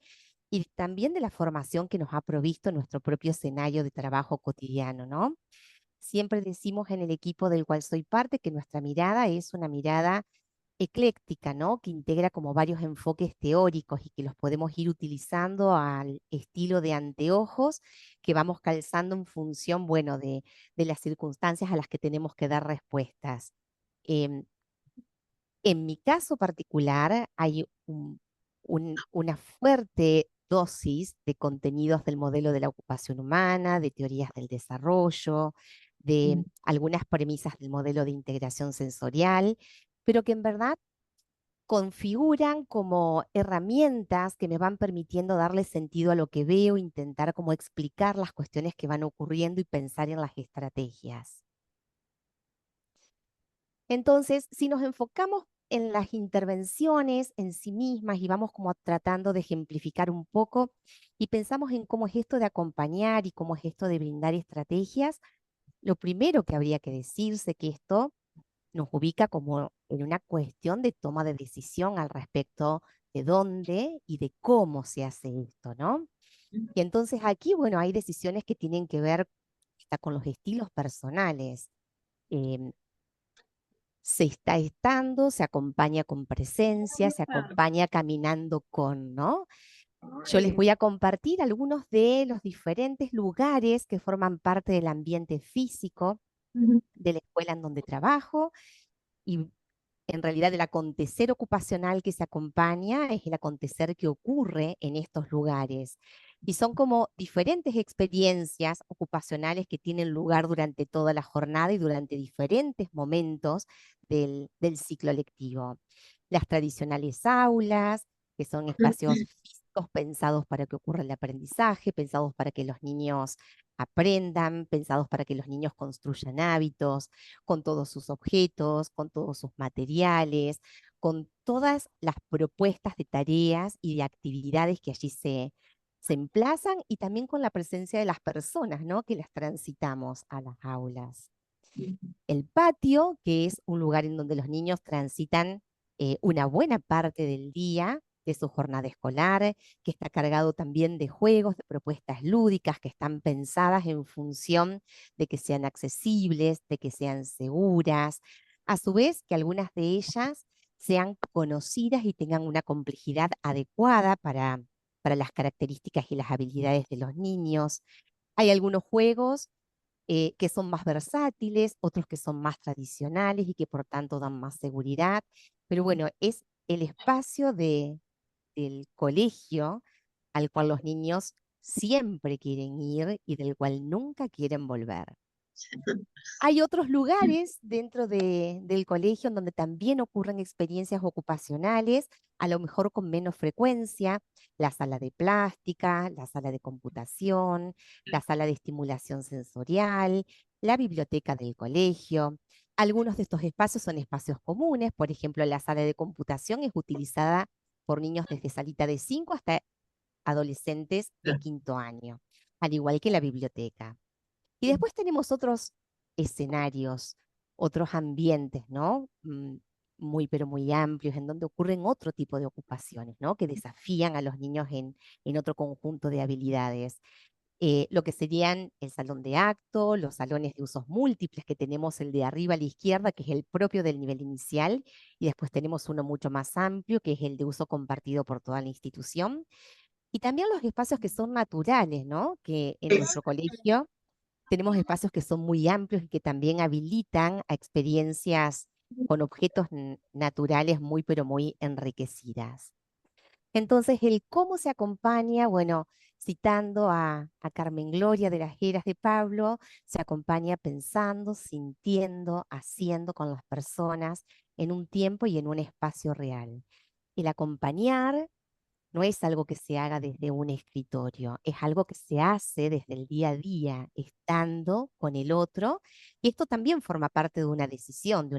y también de la formación que nos ha provisto nuestro propio escenario de trabajo cotidiano, ¿no? Siempre decimos en el equipo del cual soy parte que nuestra mirada es una mirada ecléctica, ¿no? Que integra como varios enfoques teóricos y que los podemos ir utilizando al estilo de anteojos que vamos calzando en función, bueno, de las circunstancias a las que tenemos que dar respuestas. Em, en mi caso particular, hay una fuerte dosis de contenidos del modelo de la ocupación humana, de teorías del desarrollo, de algunas premisas del modelo de integración sensorial, pero que en verdad configuran como herramientas que me van permitiendo darle sentido a lo que veo, intentar como explicar las cuestiones que van ocurriendo y pensar en las estrategias. Entonces, si nos enfocamos en las intervenciones en sí mismas y vamos como tratando de ejemplificar un poco y pensamos en cómo es esto de acompañar y cómo es esto de brindar estrategias, lo primero que habría que decirse que esto nos ubica como en una cuestión de toma de decisión al respecto de dónde y de cómo se hace esto, ¿no? Y entonces aquí, bueno, hay decisiones que tienen que ver hasta con los estilos personales. Em, Se está estando, se acompaña con presencia, se acompaña caminando con, ¿no? Yo les voy a compartir algunos de los diferentes lugares que forman parte del ambiente físico de la escuela en donde trabajo y en realidad el acontecer ocupacional que se acompaña es el acontecer que ocurre en estos lugares. Y son como diferentes experiencias ocupacionales que tienen lugar durante toda la jornada y durante diferentes momentos del ciclo lectivo. Las tradicionales aulas, que son espacios físicos pensados para que ocurra el aprendizaje, pensados para que los niños aprendan, pensados para que los niños construyan hábitos, con todos sus objetos, con todos sus materiales, con todas las propuestas de tareas y de actividades que allí se emplazan y también con la presencia de las personas, ¿no? Que las transitamos a las aulas. El patio, que es un lugar en donde los niños transitan una buena parte del día de su jornada escolar, que está cargado también de juegos, de propuestas lúdicas que están pensadas en función de que sean accesibles, de que sean seguras, a su vez que algunas de ellas sean conocidas y tengan una complejidad adecuada para las características y las habilidades de los niños. Hay algunos juegos que son más versátiles, otros que son más tradicionales y que por tanto dan más seguridad. Pero bueno, es el espacio del colegio al cual los niños siempre quieren ir y del cual nunca quieren volver. Hay otros lugares dentro del colegio en donde también ocurren experiencias ocupacionales, a lo mejor con menos frecuencia, la sala de plástica, la sala de computación, la sala de estimulación sensorial, la biblioteca del colegio. Algunos de estos espacios son espacios comunes, por ejemplo, la sala de computación es utilizada por niños desde salita de 5 hasta adolescentes de quinto año, al igual que la biblioteca. Y después tenemos otros escenarios, otros ambientes, ¿no? Muy, pero muy amplios, en donde ocurren otro tipo de ocupaciones, ¿no? Que desafían a los niños en otro conjunto de habilidades. Lo que serían el salón de acto, los salones de usos múltiples, que tenemos el de arriba a la izquierda, que es el propio del nivel inicial, y después tenemos uno mucho más amplio, que es el de uso compartido por toda la institución. Y también los espacios que son naturales, ¿no? Que en nuestro colegio tenemos espacios que son muy amplios y que también habilitan a experiencias con objetos naturales muy, pero muy enriquecidas. Entonces, el cómo se acompaña, bueno, citando a Carmen Gloria de las Heras de Pablo, se acompaña pensando, sintiendo, haciendo con las personas en un tiempo y en un espacio real. El acompañar no es algo que se haga desde un escritorio, es algo que se hace desde el día a día, estando con el otro. Y esto también forma parte de una decisión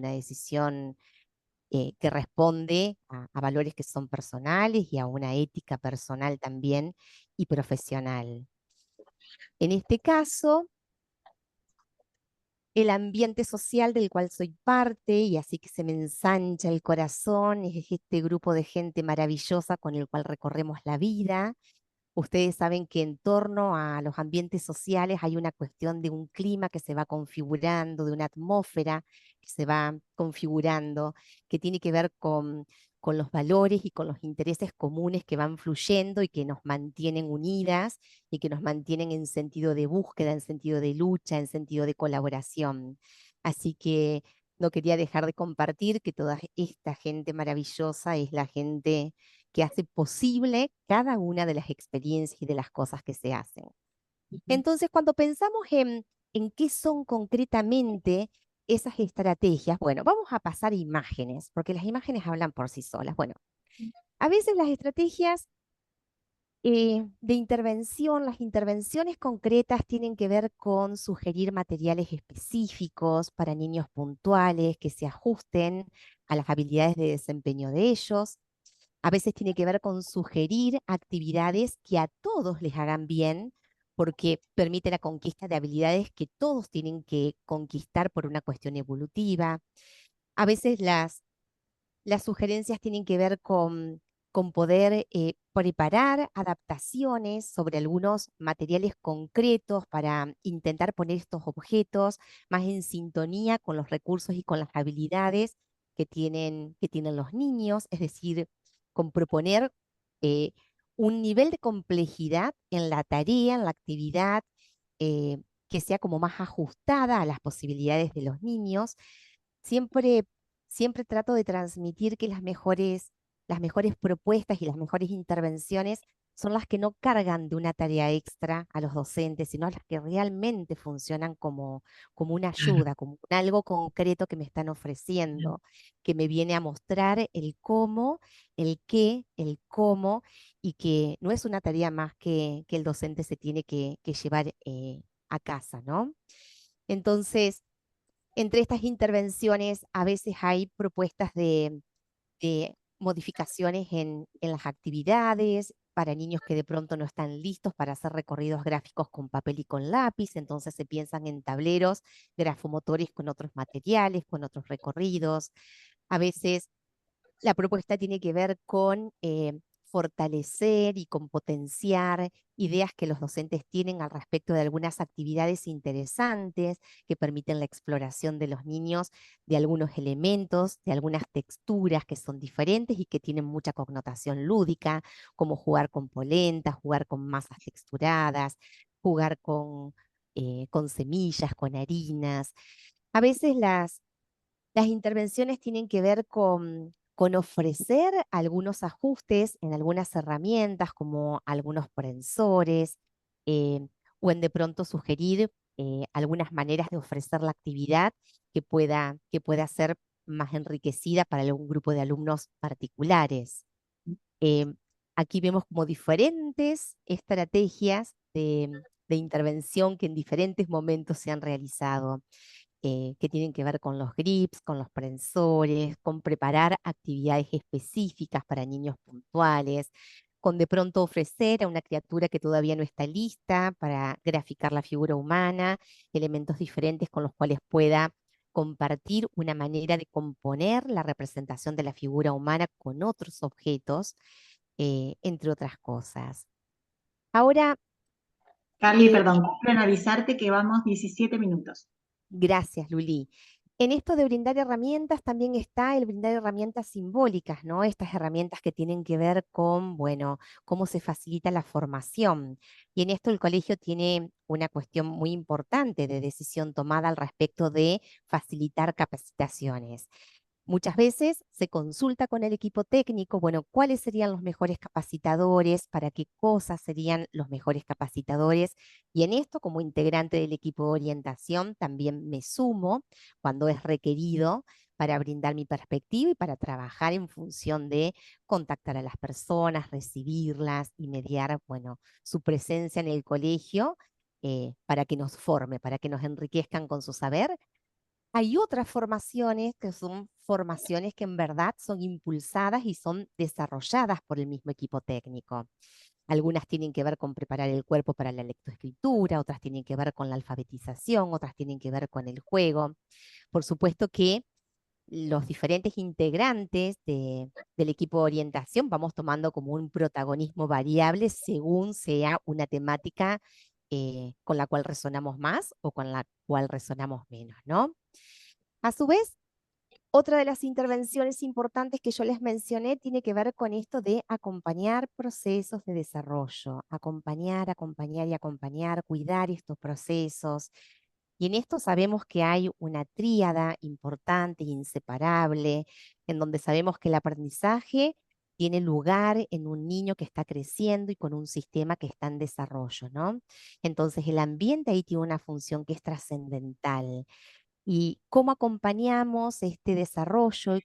que responde a valores que son personales y a una ética personal también y profesional. En este caso, el ambiente social del cual soy parte y así que se me ensancha el corazón, es este grupo de gente maravillosa con el cual recorremos la vida. Ustedes saben que en torno a los ambientes sociales hay una cuestión de un clima que se va configurando, de una atmósfera que se va configurando, que tiene que ver con los valores y con los intereses comunes que van fluyendo y que nos mantienen unidas y que nos mantienen en sentido de búsqueda, en sentido de lucha, en sentido de colaboración. Así que no quería dejar de compartir que toda esta gente maravillosa es la gente que hace posible cada una de las experiencias y de las cosas que se hacen. Entonces, cuando pensamos en qué son concretamente esas estrategias, bueno, vamos a pasar imágenes, porque las imágenes hablan por sí solas. Bueno, a veces las estrategias de intervención, las intervenciones concretas tienen que ver con sugerir materiales específicos para niños puntuales que se ajusten a las habilidades de desempeño de ellos. A veces tiene que ver con sugerir actividades que a todos les hagan bien, porque permite la conquista de habilidades que todos tienen que conquistar por una cuestión evolutiva. A veces las sugerencias tienen que ver con con poder preparar adaptaciones sobre algunos materiales concretos para intentar poner estos objetos más en sintonía con los recursos y con las habilidades que tienen los niños, es decir, con proponer eh, un nivel de complejidad en la tarea, en la actividad, eh, que sea como más ajustada a las posibilidades de los niños. Siempre, siempre trato de transmitir que las mejores propuestas y las mejores intervenciones son las que no cargan de una tarea extra a los docentes, sino las que realmente funcionan como una Claro, ayuda, como un algo concreto que me están ofreciendo, que me viene a mostrar el cómo, el qué, el cómo, y que no es una tarea más que el docente se tiene que llevar a casa, ¿no? Entonces, entre estas intervenciones a veces hay propuestas de modificaciones en las actividades para niños que de pronto no están listos para hacer recorridos gráficos con papel y con lápiz, entonces se piensan en tableros grafomotores con otros materiales, con otros recorridos. A veces la propuesta tiene que ver con fortalecer y con potenciar ideas que los docentes tienen al respecto de algunas actividades interesantes que permiten la exploración de los niños de algunos elementos, de algunas texturas que son diferentes y que tienen mucha connotación lúdica, como jugar con polenta, jugar con masas texturadas, jugar con semillas, con harinas. A veces las intervenciones tienen que ver con ofrecer algunos ajustes en algunas herramientas, como algunos prensores, eh, o en de pronto sugerir algunas maneras de ofrecer la actividad que pueda ser más enriquecida para algún grupo de alumnos particulares. Eh, Aquí vemos como diferentes estrategias de intervención que en diferentes momentos se han realizado, que tienen que ver con los grips, con los prensores, con preparar actividades específicas para niños puntuales, con de pronto ofrecer a una criatura que todavía no está lista para graficar la figura humana, elementos diferentes con los cuales pueda compartir una manera de componer la representación de la figura humana con otros objetos, entre otras cosas. Ahora, Carly, eh, perdón, quiero avisarte que vamos 17 minutos. gracias, Luli. En esto de brindar herramientas también está el brindar herramientas simbólicas, ¿no? Estas herramientas que tienen que ver con, bueno, cómo se facilita la formación. Y en esto el colegio tiene una cuestión muy importante de decisión tomada al respecto de facilitar capacitaciones. Muchas veces se consulta con el equipo técnico, bueno, cuáles serían los mejores capacitadores, para qué cosas serían los mejores capacitadores. Y en esto, como integrante del equipo de orientación, también me sumo cuando es requerido para brindar mi perspectiva y para trabajar en función de contactar a las personas, recibirlas y mediar, bueno, su presencia en el colegio, para que nos forme, para que nos enriquezcan con su saber. Hay otras formaciones que son formaciones que en verdad son impulsadas y son desarrolladas por el mismo equipo técnico. Algunas tienen que ver con preparar el cuerpo para la lectoescritura, otras tienen que ver con la alfabetización, otras tienen que ver con el juego. Por supuesto que los diferentes integrantes del equipo de orientación vamos tomando como un protagonismo variable según sea una temática con la cual resonamos más o con la cual resonamos menos, ¿no? A su vez, otra de las intervenciones importantes que yo les mencioné tiene que ver con esto de acompañar procesos de desarrollo, acompañar, acompañar y acompañar, cuidar estos procesos. Y en esto sabemos que hay una tríada importante e inseparable, en donde sabemos que el aprendizaje tiene lugar en un niño que está creciendo y con un sistema que está en desarrollo, ¿no? Entonces el ambiente ahí tiene una función que es trascendental. Y cómo acompañamos este desarrollo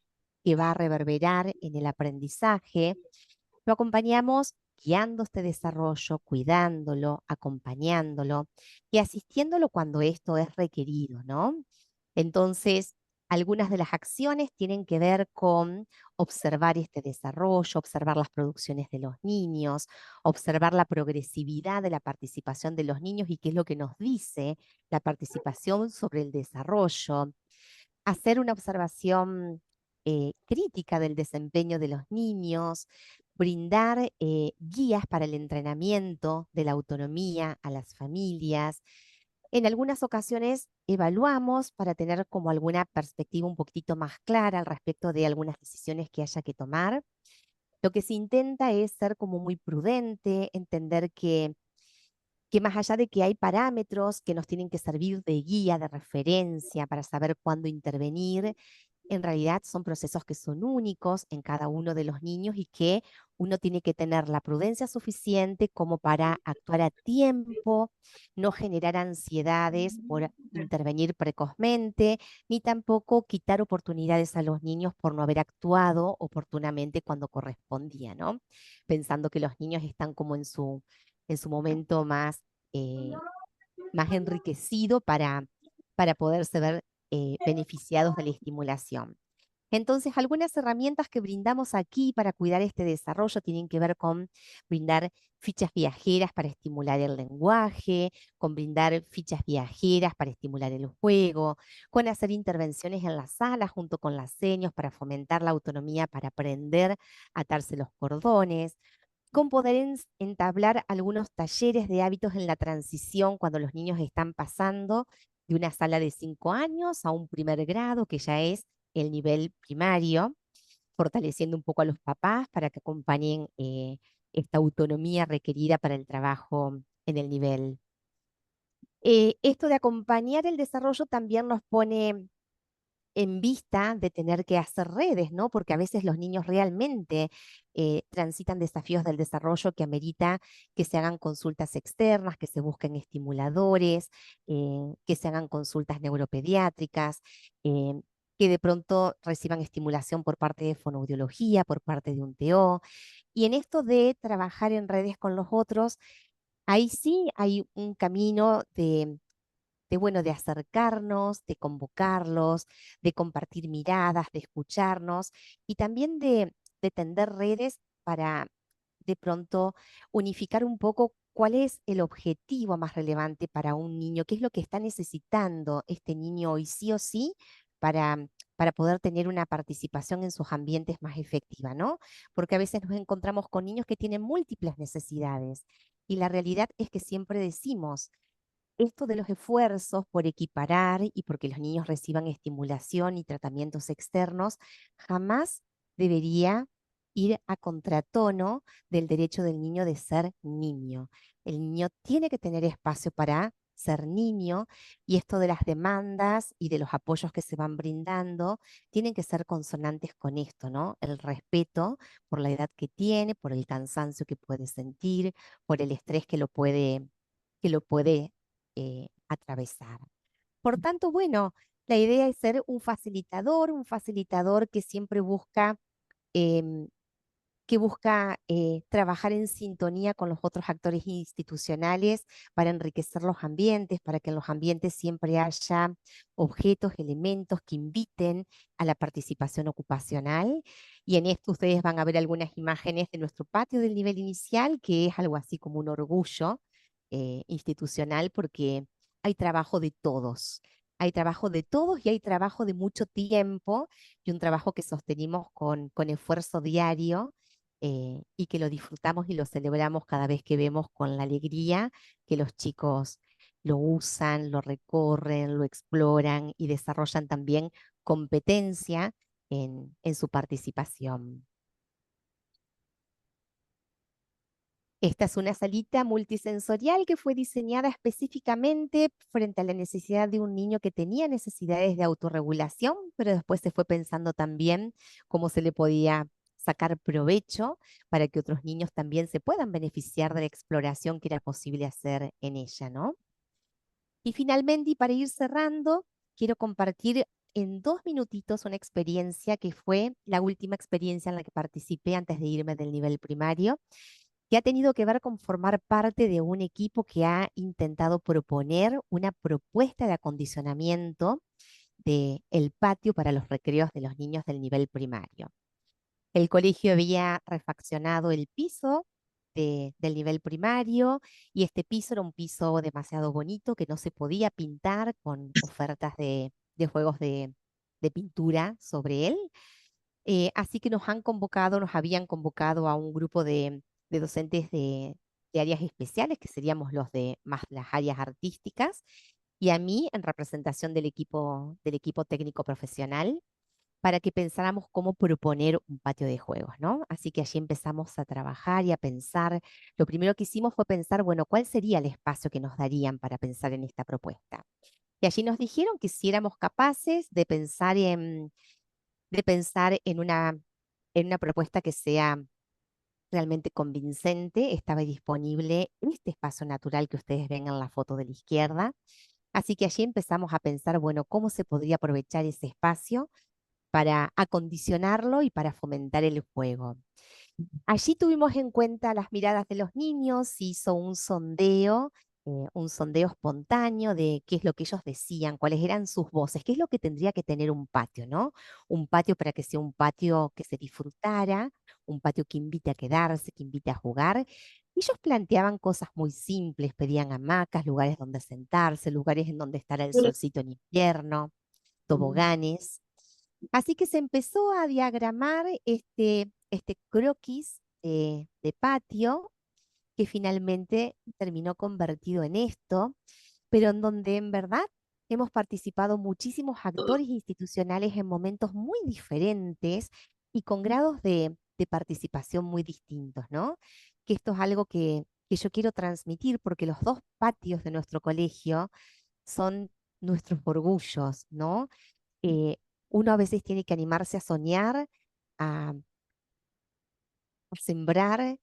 que va a reverberar en el aprendizaje. Lo acompañamos guiando este desarrollo, cuidándolo, acompañándolo y asistiéndolo cuando esto es requerido, ¿no? Entonces, algunas de las acciones tienen que ver con observar este desarrollo, observar las producciones de los niños, observar la progresividad de la participación de los niños y qué es lo que nos dice la participación sobre el desarrollo, hacer una observación crítica del desempeño de los niños, brindar guías para el entrenamiento de la autonomía a las familias. En algunas ocasiones evaluamos para tener como alguna perspectiva un poquitito más clara al respecto de algunas decisiones que haya que tomar. Lo que se intenta es ser como muy prudente, entender que más allá de que hay parámetros que nos tienen que servir de guía, de referencia para saber cuándo intervenir, en realidad son procesos que son únicos en cada uno de los niños y que uno tiene que tener la prudencia suficiente como para actuar a tiempo, no generar ansiedades por intervenir precozmente, ni tampoco quitar oportunidades a los niños por no haber actuado oportunamente cuando correspondía, ¿no? Pensando que los niños están como en su momento más, eh, más enriquecido para poderse ver beneficiados de la estimulación. Entonces, algunas herramientas que brindamos aquí para cuidar este desarrollo tienen que ver con brindar fichas viajeras para estimular el lenguaje, con brindar fichas viajeras para estimular el juego, con hacer intervenciones en la sala junto con las señas para fomentar la autonomía para aprender a atarse los cordones, con poder entablar algunos talleres de hábitos en la transición cuando los niños están pasando de una sala de 5 años a un primer grado, que ya es el nivel primario, fortaleciendo un poco a los papás para que acompañen esta autonomía requerida para el trabajo en el nivel. Esto de acompañar el desarrollo también nos pone en vista de tener que hacer redes, ¿no? Porque a veces los niños realmente transitan desafíos del desarrollo que amerita que se hagan consultas externas, que se busquen estimuladores, que se hagan consultas neuropediátricas, eh, que de pronto reciban estimulación por parte de fonoaudiología, por parte de un TO. Y en esto de trabajar en redes con los otros, ahí sí hay un camino bueno, de acercarnos, de convocarlos, de compartir miradas, de escucharnos y también de tender redes para de pronto unificar un poco cuál es el objetivo más relevante para un niño, qué es lo que está necesitando este niño hoy sí o sí para poder tener una participación en sus ambientes más efectiva, ¿no? Porque a veces nos encontramos con niños que tienen múltiples necesidades y la realidad es que siempre decimos, esto de los esfuerzos por equiparar y porque los niños reciban estimulación y tratamientos externos jamás debería ir a contratono del derecho del niño de ser niño. El niño tiene que tener espacio para ser niño y esto de las demandas y de los apoyos que se van brindando tienen que ser consonantes con esto, ¿no? El respeto por la edad que tiene, por el cansancio que puede sentir, por el estrés que lo puede atravesar. Por tanto, bueno, la idea es ser un facilitador que siempre busca, em, trabajar en sintonía con los otros actores institucionales para enriquecer los ambientes, para que en los ambientes siempre haya objetos, elementos que inviten a la participación ocupacional. Y en esto ustedes van a ver algunas imágenes de nuestro patio del nivel inicial, que es algo así como un orgullo institucional porque hay trabajo de todos. Hay trabajo de todos y hay trabajo de mucho tiempo y un trabajo que sostenimos con esfuerzo diario y que lo disfrutamos y lo celebramos cada vez que vemos con la alegría que los chicos lo usan, lo recorren, lo exploran y desarrollan también competencia en su participación. Esta es una salita multisensorial que fue diseñada específicamente frente a la necesidad de un niño que tenía necesidades de autorregulación, pero después se fue pensando también cómo se le podía sacar provecho para que otros niños también se puedan beneficiar de la exploración que era posible hacer en ella, ¿no? Y finalmente, y para ir cerrando, quiero compartir en 2 minutitos una experiencia que fue la última experiencia en la que participé antes de irme del nivel primario que ha tenido que ver con formar parte de un equipo que ha intentado proponer una propuesta de acondicionamiento del patio para los recreos de los niños del nivel primario. El colegio había refaccionado el piso del nivel primario y este piso era un piso demasiado bonito que no se podía pintar con ofertas de juegos de pintura sobre él. Así que nos habían convocado a un grupo de docentes de áreas especiales, que seríamos los de más las áreas artísticas, y a mí en representación del equipo técnico profesional, para que pensáramos cómo proponer un patio de juegos, ¿no? Así que allí empezamos a trabajar y a pensar. Lo primero que hicimos fue pensar, bueno, ¿cuál sería el espacio que nos darían para pensar en esta propuesta? Y allí nos dijeron que si éramos capaces de pensar en una propuesta que sea realmente convincente, estaba disponible en este espacio natural que ustedes ven en la foto de la izquierda. Así que allí empezamos a pensar, bueno, cómo se podría aprovechar ese espacio para acondicionarlo y para fomentar el juego. Allí tuvimos en cuenta las miradas de los niños, se hizo un sondeo espontáneo de qué es lo que ellos decían, cuáles eran sus voces, qué es lo que tendría que tener un patio, ¿no? Un patio para que sea un patio que se disfrutara, un patio que invite a quedarse, que invite a jugar. Ellos planteaban cosas muy simples, pedían hamacas, lugares donde sentarse, lugares en donde estar el solcito en invierno, toboganes. Así que se empezó a diagramar este croquis de patio que finalmente terminó convertido en esto, pero en donde en verdad hemos participado muchísimos actores institucionales en momentos muy diferentes y con grados de participación muy distintos, ¿no? Que esto es algo que yo quiero transmitir porque los dos patios de nuestro colegio son nuestros orgullos, ¿no? eh, Uno a veces tiene que animarse a soñar, a, a sembrar,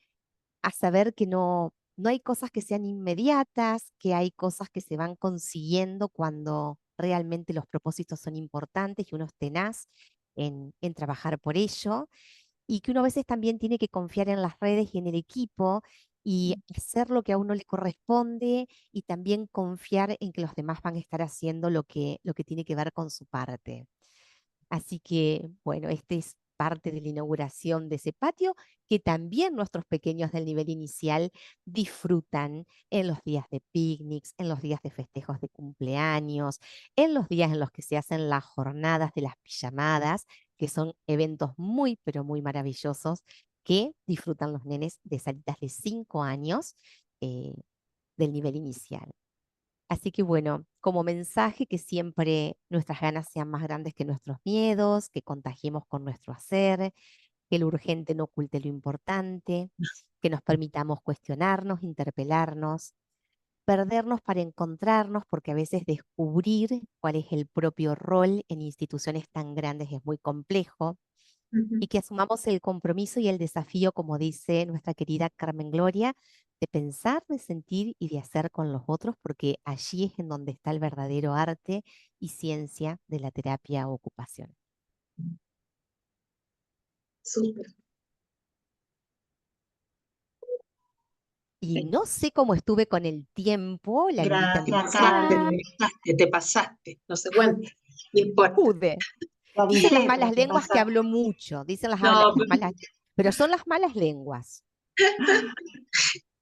a saber que no hay cosas que sean inmediatas, que hay cosas que se van consiguiendo cuando realmente los propósitos son importantes y uno es tenaz en trabajar por ello, y que uno a veces también tiene que confiar en las redes y en el equipo y hacer lo que a uno le corresponde y también confiar en que los demás van a estar haciendo lo que tiene que ver con su parte. Así que, bueno, este es parte de la inauguración de ese patio que también nuestros pequeños del nivel inicial disfrutan en los días de picnics, en los días de festejos de cumpleaños, en los días en los que se hacen las jornadas de las pijamadas, que son eventos muy, pero muy maravillosos que disfrutan los nenes de salitas de 5 años eh, del nivel inicial. Así que bueno, como mensaje que siempre nuestras ganas sean más grandes que nuestros miedos, que contagiemos con nuestro hacer, que lo urgente no oculte lo importante, que nos permitamos cuestionarnos, interpelarnos, perdernos para encontrarnos, porque a veces descubrir cuál es el propio rol en instituciones tan grandes es muy complejo, y que asumamos el compromiso y el desafío, como dice nuestra querida Carmen Gloria, de pensar, de sentir y de hacer con los otros, porque allí es en donde está el verdadero arte y ciencia de la terapia ocupacional. Súper. Y no sé cómo estuve con el tiempo, la lulita me Gracias, dirá, Carly. Te pasaste, no sé cuánto, no importa. pude. Dicen las Clarice, malas te lenguas que pasaste. hablo mucho, dicen No, las malas, pero son las malas lenguas.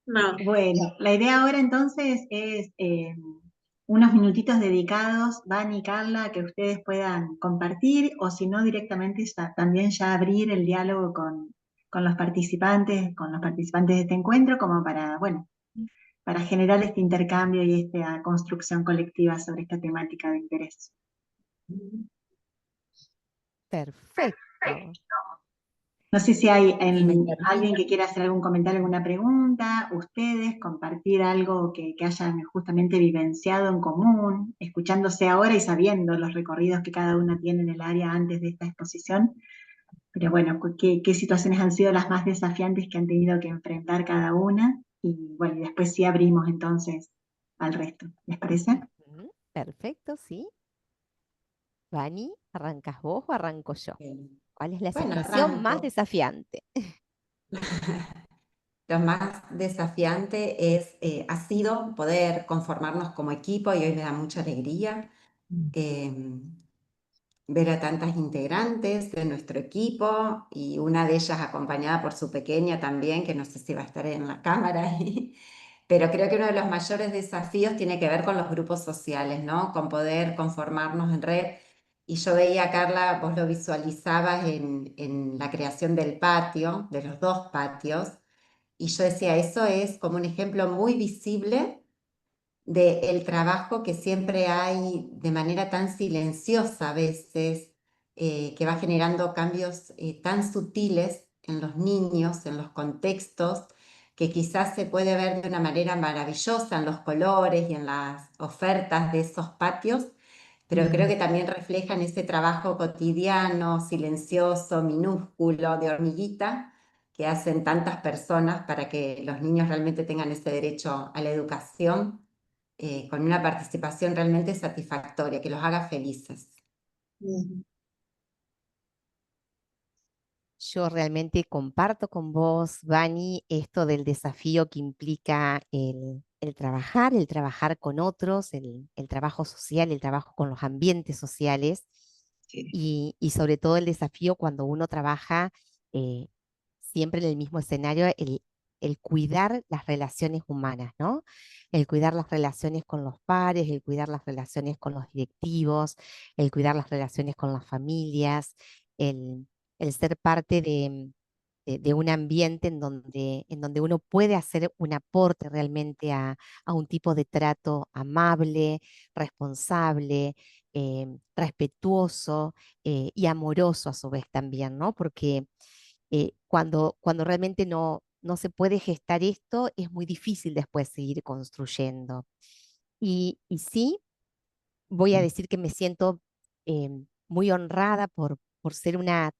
no. Bueno, la idea ahora entonces es unos minutitos dedicados, Van y Carla, que ustedes puedan compartir o si no directamente también ya abrir el diálogo con los participantes de este encuentro, como para, bueno, para generar este intercambio y esta construcción colectiva sobre esta temática de interés. Perfecto. No sé si hay Si me alguien permite. que quiera hacer algún comentario, alguna pregunta, ustedes, compartir algo que hayan justamente vivenciado en común, escuchándose ahora y sabiendo los recorridos que cada una tiene en el área antes de esta exposición. Pero bueno, ¿qué situaciones han sido las más desafiantes que han tenido que enfrentar cada una? Y bueno, y después sí abrimos entonces al resto. ¿Les parece? Ujú, perfecto, sí. Vani, ¿arrancas vos o arranco yo? ¿Cuál es la Bueno, situación más arranco. desafiante? Lo más desafiante ha sido poder conformarnos como equipo y hoy me da mucha alegría eh, ver a tantas integrantes de nuestro equipo y una de ellas acompañada por su pequeña también, que no sé si va a estar en la cámara ahí. Pero creo que uno de los mayores desafíos tiene que ver con los grupos sociales, ¿no? Con poder conformarnos en red Y yo veía, Carla, vos lo visualizabas en la creación del patio, de los dos patios, y yo decía, eso es como un ejemplo muy visible del trabajo que siempre hay de manera tan silenciosa a veces, que va generando cambios tan sutiles en los niños, en los contextos, que quizás se puede ver de una manera maravillosa en los colores y en las ofertas de esos patios, pero creo que también reflejan ese trabajo cotidiano, silencioso, minúsculo, de hormiguita, que hacen tantas personas para que los niños realmente tengan ese derecho a la educación, con una participación realmente satisfactoria, que los haga felices. Ujú. Yo realmente comparto con vos, Vani, esto del desafío que implica el trabajar con otros, el trabajo social, el trabajo con los ambientes sociales Sí, y sobre todo el desafío cuando uno trabaja eh, siempre en el mismo escenario, el cuidar las relaciones humanas, ¿no? El cuidar las relaciones con los pares, el cuidar las relaciones con los directivos, el cuidar las relaciones con las familias, el ser parte de un ambiente en donde uno puede hacer un aporte realmente a un tipo de trato amable, responsable, respetuoso y amoroso a su vez también, ¿no? Porque cuando realmente no se puede gestar esto, es muy difícil después seguir construyendo. Y sí, voy a decir que me siento muy honrada por ser una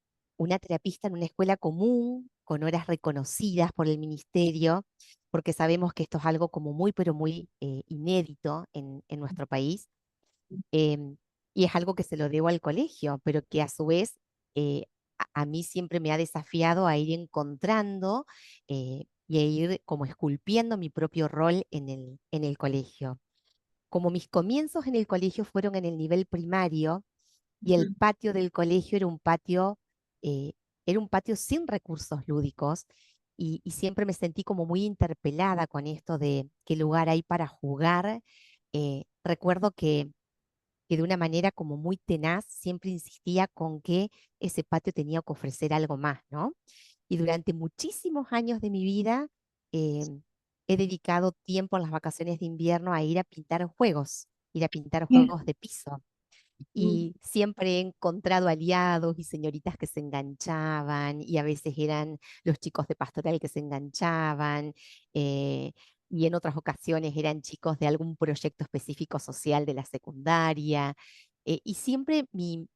terapista en una escuela común, con horas reconocidas por el ministerio, porque sabemos que esto es algo como muy, pero muy inédito en nuestro país. em, y es algo que se lo debo al colegio, pero que a su vez a mí siempre me ha desafiado a ir encontrando y a ir como esculpiendo mi propio rol en el colegio. Como mis comienzos en el colegio fueron en el nivel primario y el ujú, patio del colegio eh, era un patio sin recursos lúdicos y siempre me sentí como muy interpelada con esto de qué lugar hay para jugar. Recuerdo que de una manera como muy tenaz siempre insistía con que ese patio tenía que ofrecer algo más, ¿no? Y durante muchísimos años de mi vida em, he dedicado tiempo en las vacaciones de invierno a ir a pintar Bien. juegos de piso. ujú, Y siempre he encontrado aliados y señoritas que se enganchaban, y a veces eran los chicos de pastoral que se enganchaban, eh, y en otras ocasiones eran chicos de algún proyecto específico social de la secundaria. Y siempre mi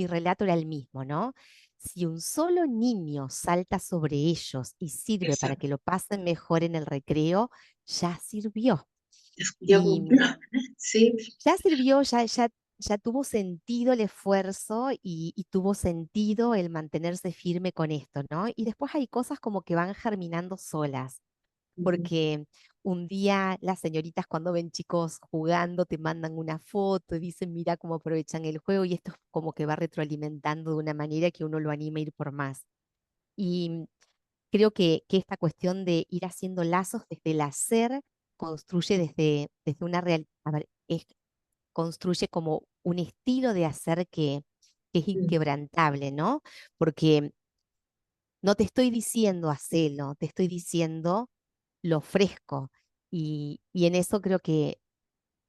relato era el mismo, ¿no? Si un solo niño salta sobre ellos y sirve para exacto. que lo pasen mejor en el recreo, ya sirvió. Ya Y cumplió. Sí, ya sirvió, ya tuvo sentido el esfuerzo y tuvo sentido el mantenerse firme con esto, ¿no? Y después hay cosas como que van germinando solas, ujú, porque un día las señoritas cuando ven chicos jugando te mandan una foto y dicen, mira cómo aprovechan el juego y esto es como que va retroalimentando de una manera que uno lo anima a ir por más. Y creo que esta cuestión de ir haciendo lazos desde el hacer construye desde una real, a ver, construye como un estilo de hacer que es ujú, inquebrantable, ¿no? Porque no te estoy diciendo hacelo, te estoy diciendo lo ofrezco. Y en eso creo que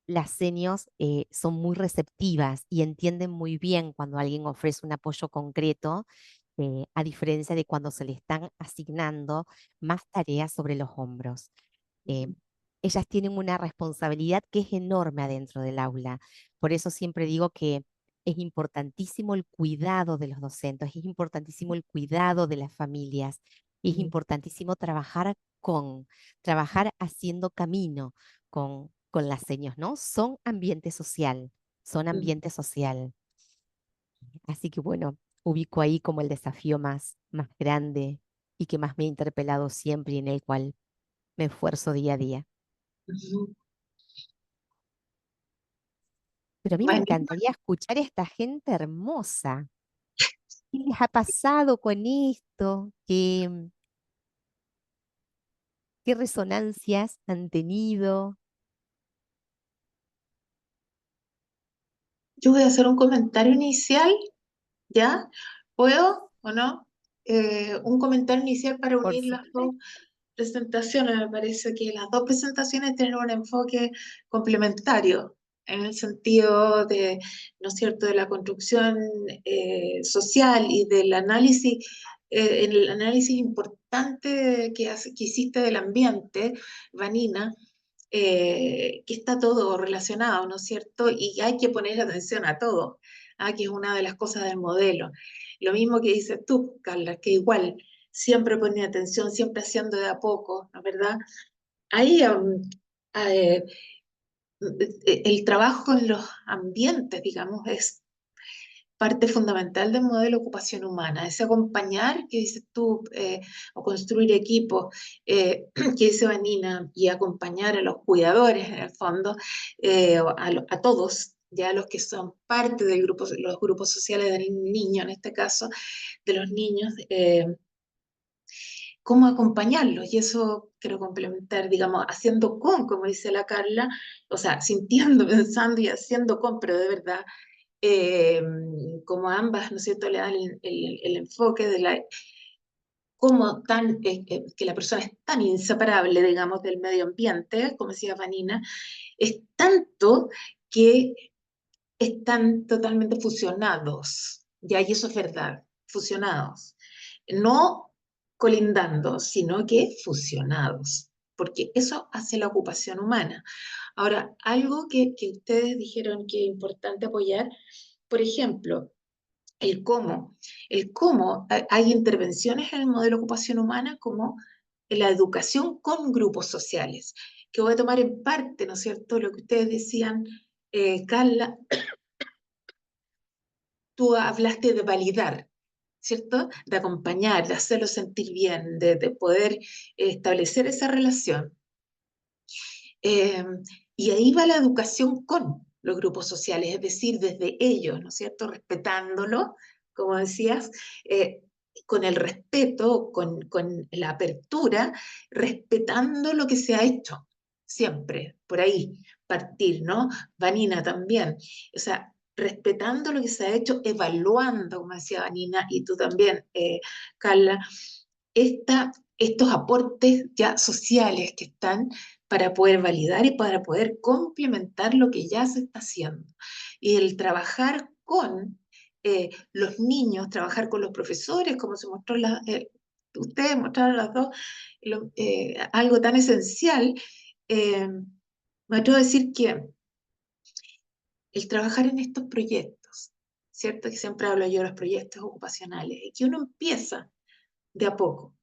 las senios son muy receptivas y entienden muy bien cuando alguien ofrece un apoyo concreto, a diferencia de cuando se le están asignando más tareas sobre los hombros. eh, Ellas tienen una responsabilidad que es enorme adentro del aula. Por eso siempre digo que es importantísimo el cuidado de los docentes, es importantísimo el cuidado de las familias, y es ujú, importantísimo trabajar haciendo camino con las señas, ¿no? Son ambiente social, son ujú, ambiente social. Así que bueno, ubico ahí como el desafío más grande y que más me ha interpelado siempre y en el cual me esfuerzo día a día. ujú. Pero a mí me Bueno, encantaría escuchar a esta gente hermosa. ¿Qué les ha pasado con esto? ¿Qué resonancias han tenido? Yo voy a hacer un comentario inicial, ¿ya? ¿Puedo o no? Un comentario inicial para Por unir las dos supuesto. presentaciones. Me parece que las dos presentaciones tienen un enfoque complementario en el sentido de, ¿no es cierto?, de la construcción social y del análisis, en el análisis importante que hiciste del ambiente, Vanina, que está todo relacionado, ¿no es cierto? Y hay que poner atención a todo, que es una de las cosas del modelo. Lo mismo que dices tú, Carla, que igual siempre pone atención, siempre haciendo de a poco, ¿no es verdad? Ahí eh, el trabajo en los ambientes, digamos, es parte fundamental del modelo de ocupación humana, es acompañar, que dices tú, o construir equipos, que dice Vanina, y acompañar a los cuidadores, en el fondo, a todos, ya los que son parte del grupo, los grupos sociales del niño, en este caso, de los niños, cómo acompañarlos, y eso quiero complementar, digamos, haciendo como dice la Carla, o sea, sintiendo, pensando y haciendo pero de verdad, eh, como ambas, ¿no es cierto?, le dan el enfoque de cómo que la persona es tan inseparable, digamos, del medio ambiente, como decía Vanina, es tanto que están totalmente fusionados, ya, y eso es verdad, fusionados, no colindando, sino que fusionados, porque eso hace la ocupación humana. Ahora, algo que ustedes dijeron que es importante apoyar, por ejemplo, el cómo. El cómo, hay intervenciones en el modelo de ocupación humana como en la educación con grupos sociales, que voy a tomar en parte, ¿no es cierto?, lo que ustedes decían, Carla, tú hablaste de validar, ¿cierto? De acompañar, de hacerlo sentir bien, de poder establecer esa relación. Eh, y ahí va la educación con los grupos sociales, es decir, desde ellos, ¿no es cierto? Respetándolo, como decías, con el respeto, con la apertura, respetando lo que se ha hecho, siempre, por ahí, partir, ¿no? Vanina también, o sea, respetando lo que se ha hecho, evaluando, como decía Vanina, y tú también, Carla, estos aportes ya sociales que están para poder validar y para poder complementar lo que ya se está haciendo. Y el trabajar con los niños, trabajar con los profesores, como se mostró, ustedes mostraron las dos, algo tan esencial, me atrevo a decir que el trabajar en estos proyectos, ¿cierto? Que siempre hablo yo de los proyectos ocupacionales, y que uno empieza de a poco,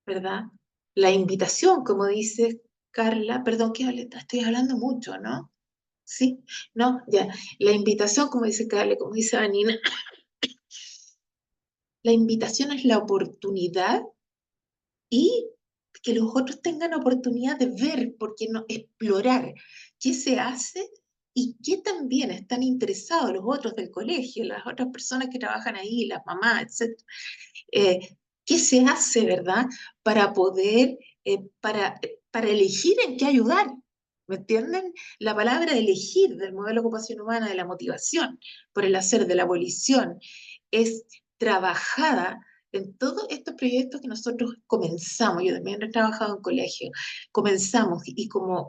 ¿verdad? La invitación, como dice Carla, perdón que estoy hablando mucho, ¿no? ¿Sí? No, ya. La invitación, como dice Carla, como dice Vanina, la invitación es la oportunidad y que los otros tengan oportunidad de ver, porque no, explorar qué se hace y qué también están interesados los otros del colegio, las otras personas que trabajan ahí, las mamás, etc. ¿Qué se hace, verdad? Para poder, para elegir en qué ayudar. ¿Me entienden? La palabra elegir del modelo de ocupación humana, de la motivación por el hacer, de la abolición, es trabajada en todos estos proyectos que nosotros comenzamos. Yo también he trabajado en colegio. Comenzamos y como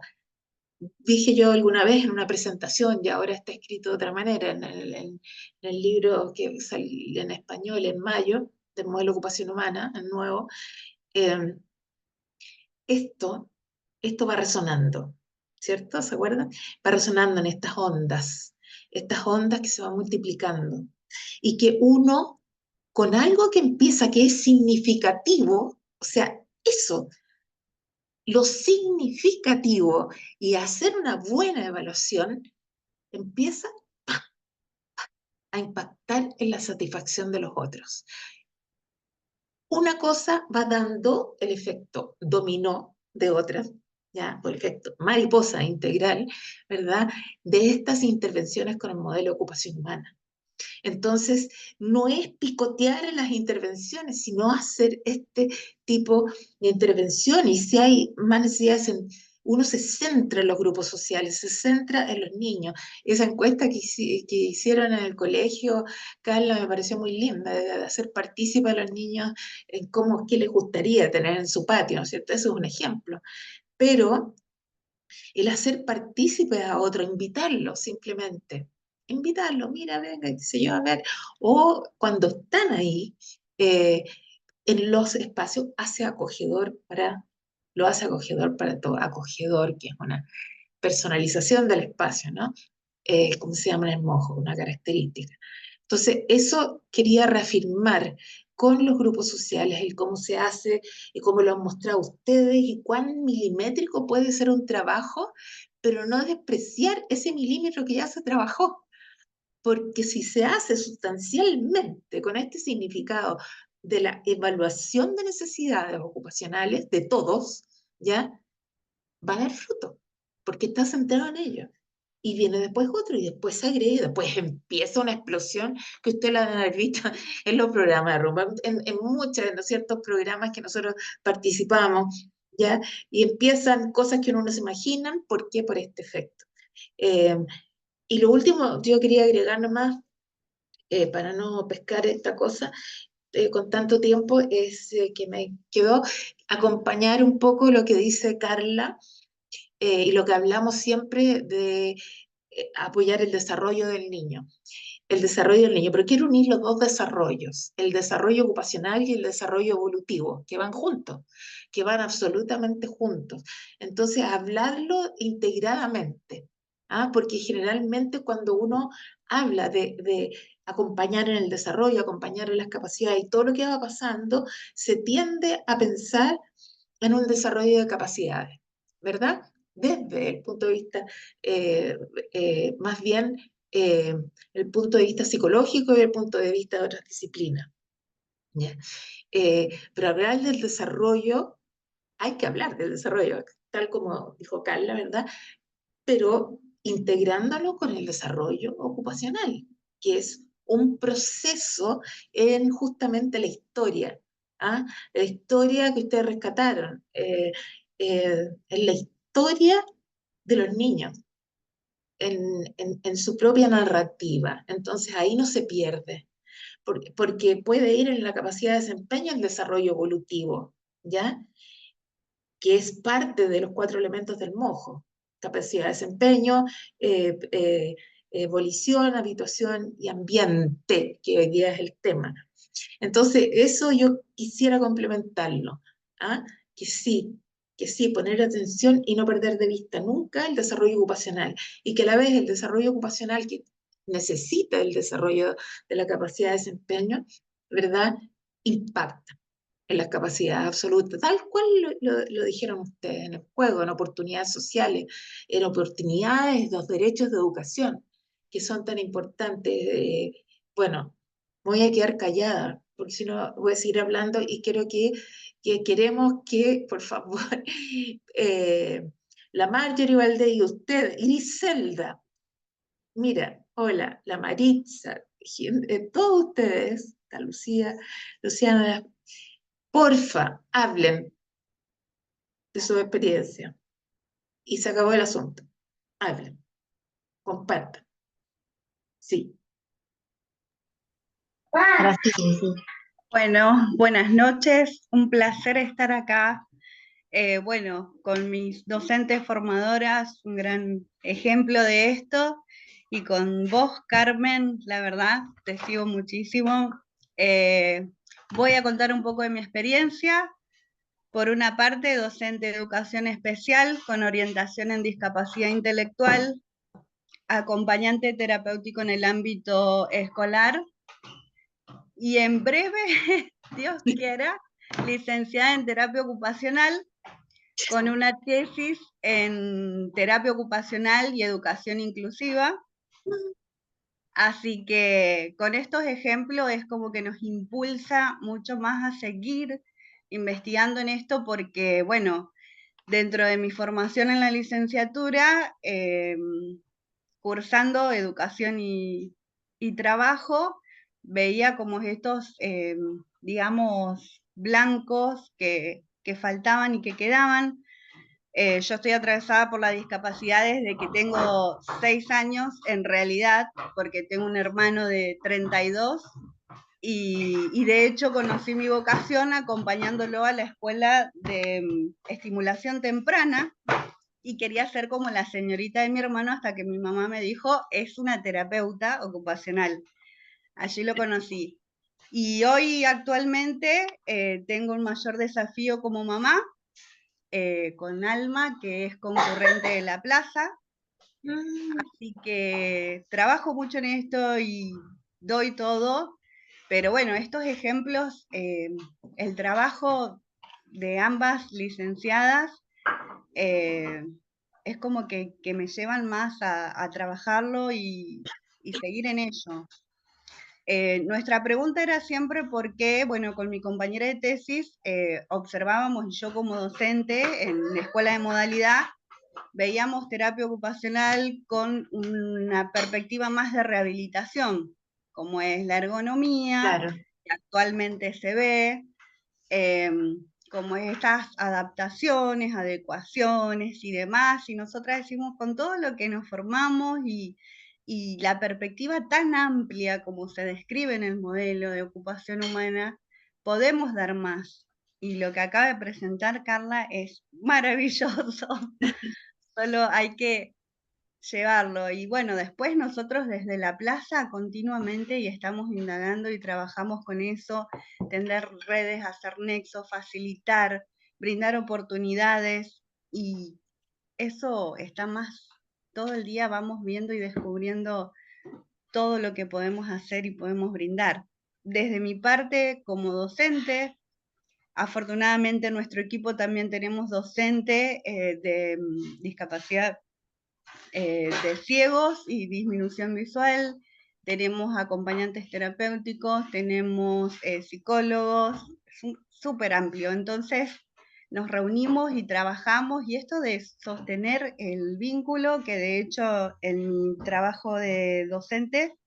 dije yo alguna vez en una presentación, y ahora está escrito de otra manera en el libro que salió en español en mayo, del modelo de ocupación humana, el nuevo, eh, esto, esto va resonando, ¿cierto? ¿Se acuerdan? Va resonando en estas ondas que se van multiplicando. Y que uno, con algo que empieza que es significativo, o sea, eso, lo significativo y hacer una buena evaluación, empieza a impactar en la satisfacción de los otros. Una cosa va dando el efecto dominó de otras, ya, por el efecto mariposa integral, ¿verdad? De estas intervenciones con el modelo de ocupación humana. Entonces, no es picotear en las intervenciones, sino hacer este tipo de intervención. Y si hay más necesidades en uno se centra en los grupos sociales, se centra en los niños. Esa encuesta que hicieron en el colegio, Carla, me pareció muy linda, de hacer partícipe a los niños en cómo, qué les gustaría tener en su patio, ¿no es cierto? Eso es un ejemplo. Pero el hacer partícipe a otro, invitarlo simplemente, invitarlo, mira, venga, qué sé yo, a ver, o cuando están ahí, eh, en los espacios, lo hace acogedor para todo, acogedor, que es una personalización del espacio, ¿no? Como se llama en el mojo, una característica. Entonces, eso quería reafirmar con los grupos sociales, el cómo se hace, y cómo lo han mostrado ustedes, y cuán milimétrico puede ser un trabajo, pero no despreciar ese milímetro que ya se trabajó, porque si se hace sustancialmente con este significado de la evaluación de necesidades ocupacionales de todos, ¿ya? Va a dar fruto, porque está centrado en ello. Y viene después otro, y después se agrega, y después empieza una explosión que usted la ha visto en los programas de rumba, en muchos, en ciertos programas que nosotros participamos, ¿ya? Y empiezan cosas que uno no se imagina, ¿por qué? Por este efecto. Eh, y lo último, yo quería agregar nomás, para no pescar esta cosa con tanto tiempo, es que me quedó acompañar un poco lo que dice Carla, y lo que hablamos siempre de apoyar el desarrollo del niño. El desarrollo del niño, pero quiero unir los dos desarrollos, el desarrollo ocupacional y el desarrollo evolutivo, que van juntos, que van absolutamente juntos. Entonces, hablarlo integradamente, ¿ah? Porque generalmente cuando uno habla de acompañar en el desarrollo, acompañar en las capacidades y todo lo que va pasando, se tiende a pensar en un desarrollo de capacidades, ¿verdad? Desde el punto de vista eh, más bien eh, el punto de vista psicológico y el punto de vista de otras disciplinas. ¿Ya? Pero hablar del desarrollo, hay que hablar del desarrollo, tal como dijo Carla, ¿verdad? Pero integrándolo con el desarrollo ocupacional, que es un proceso en justamente la historia, ¿ah? La historia que ustedes rescataron, en la historia de los niños, en su propia narrativa. Entonces ahí no se pierde, porque puede ir en la capacidad de desempeño el desarrollo evolutivo, ¿ya? Que es parte de los 4 elementos del mojo: capacidad de desempeño, eh, eh, volición, habituación y ambiente, que hoy día es el tema. Entonces, eso yo quisiera complementarlo, ¿ah? Que sí, que sí, poner atención y no perder de vista nunca el desarrollo ocupacional, y que a la vez el desarrollo ocupacional que necesita el desarrollo de la capacidad de desempeño, ¿verdad? Impacta en las capacidades absolutas, tal cual lo dijeron ustedes, en el juego, en oportunidades sociales, en oportunidades, los derechos de educación, que son tan importantes. Bueno, voy a quedar callada, porque si no voy a seguir hablando, y quiero que queremos que, por favor, eh, la Marjorie Valdés y usted, Griselda, mira, hola, la Maritza, todos ustedes, la Lucía, Luciana, porfa, hablen de su experiencia. Y se acabó el asunto. Hablen, compartan. Sí. Gracias, sí. Bueno, buenas noches, un placer estar acá. Bueno, con mis docentes formadoras, un gran ejemplo de esto, y con vos, Carmen, la verdad, te sigo muchísimo. Voy a contar un poco de mi experiencia. Por una parte, docente de educación especial con orientación en discapacidad intelectual, acompañante terapéutico en el ámbito escolar, y en breve, Dios quiera, licenciada en terapia ocupacional con una tesis en terapia ocupacional y educación inclusiva. Así que con estos ejemplos es como que nos impulsa mucho más a seguir investigando en esto, porque, bueno, dentro de mi formación en la licenciatura, cursando educación y trabajo, veía como estos, digamos, blancos que faltaban y que quedaban. Yo estoy atravesada por la discapacidad desde que tengo 6 años, en realidad, porque tengo un hermano de 32, y de hecho conocí mi vocación acompañándolo a la escuela de estimulación temprana, y quería ser como la señorita de mi hermano hasta que mi mamá me dijo, es una terapeuta ocupacional. Allí lo conocí. Y hoy actualmente tengo un mayor desafío como mamá, con Alma, que es concurrente de la plaza. Así que trabajo mucho en esto y doy todo. Pero bueno, estos ejemplos, el trabajo de ambas licenciadas, es como que me llevan más a trabajarlo y seguir en ello. Nuestra pregunta era siempre por qué, bueno, con mi compañera de tesis observábamos, y yo como docente en la escuela de modalidad, veíamos terapia ocupacional con una perspectiva más de rehabilitación, como es la ergonomía, Claro. que actualmente se ve, como estas adaptaciones, adecuaciones y demás, y nosotras decimos con todo lo que nos formamos y la perspectiva tan amplia como se describe en el modelo de ocupación humana, podemos dar más. Y lo que acaba de presentar Carla es maravilloso, solo hay que llevarlo. Y bueno, después nosotros desde la plaza continuamente y estamos indagando y trabajamos con eso, tender redes, hacer nexos, facilitar, brindar oportunidades, y eso está más, todo el día vamos viendo y descubriendo todo lo que podemos hacer y podemos brindar. Desde mi parte como docente, afortunadamente en nuestro equipo también tenemos docente de discapacidad de ciegos y disminución visual, tenemos acompañantes terapéuticos, tenemos psicólogos, es súper amplio. Entonces nos reunimos y trabajamos, y esto de sostener el vínculo, que de hecho en mi trabajo de docente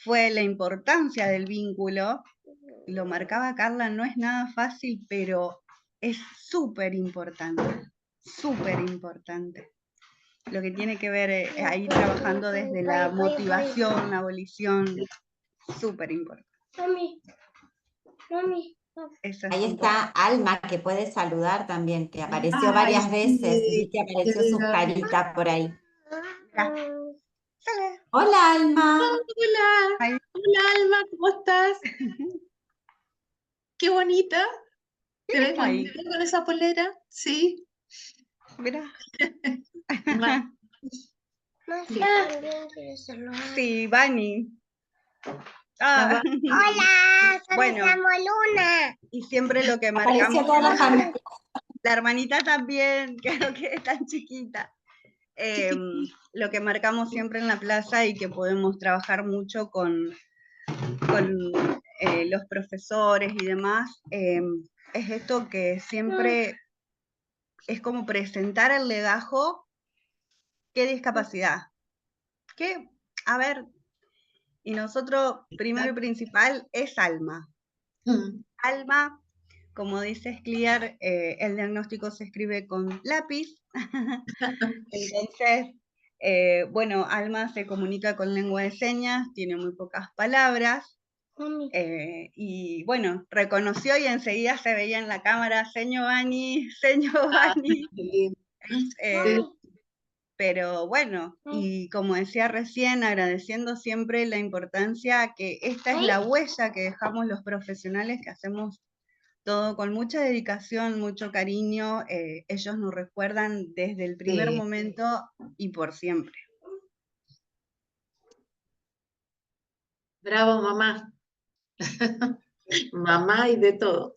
fue la importancia del vínculo, lo marcaba Carla, no es nada fácil, pero es súper importante, súper importante. Lo que tiene que ver ahí trabajando desde la motivación, la abolición, súper importante. Eso es Ahí un poco. está Alma, que puede saludar también, que apareció Ay, varias veces, vi sí, que qué apareció sus regalo. caritas por ahí. Sale. Hola, Alma. Hola, Ahí. hola Alma, ¿cómo estás? Qué bonita. ¿Te ves Ahí. bonita con esa polera? Sí. Mira. Ma- Sí, Vani. Ah. Hola, soy Bueno. Luna. Y siempre lo que Apareció marcamos, toda la familia. la hermanita también, creo que es tan chiquita. Lo que marcamos siempre en la plaza y que podemos trabajar mucho con los profesores y demás, es esto que siempre es como presentar el legajo, qué discapacidad, que, a ver, y nosotros, primero y principal, es Alma. Mm. Alma, como dice Scliar, el diagnóstico se escribe con lápiz. Entonces, bueno, Alma se comunica con lengua de señas, tiene muy pocas palabras, y bueno, reconoció y enseguida se veía en la cámara, señor Bani, señor Bani. Qué lindo. Pero bueno, y como decía recién, agradeciendo siempre la importancia, que esta es la huella que dejamos los profesionales, que hacemos todo con mucha dedicación, mucho cariño. Ellos nos recuerdan desde el primer Sí. momento y por siempre. Bravo, mamá. Mamá y de todo.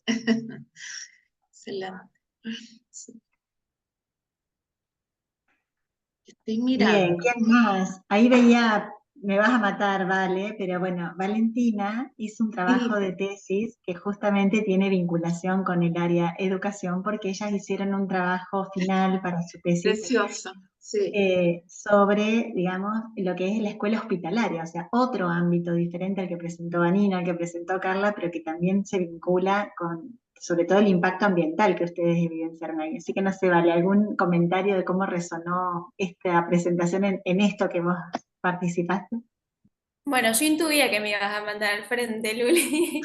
Excelente. Sí. Estoy Bien, mirando. ¿quién más? Ahí veía, me vas a matar, vale, pero bueno, Valentina hizo un trabajo Sí, de tesis que justamente tiene vinculación con el área educación, porque ellas hicieron un trabajo final para su tesis precioso. Sí. sobre, digamos, lo que es la escuela hospitalaria, o sea, otro ámbito diferente al que presentó Vanina, al que presentó Carla, pero que también se vincula con sobre todo el impacto ambiental que ustedes evidenciaron ahí. Así que no sé, Vale, algún comentario de cómo resonó esta presentación en esto que vos participaste. Bueno, yo intuía que me ibas a mandar al frente, Luli.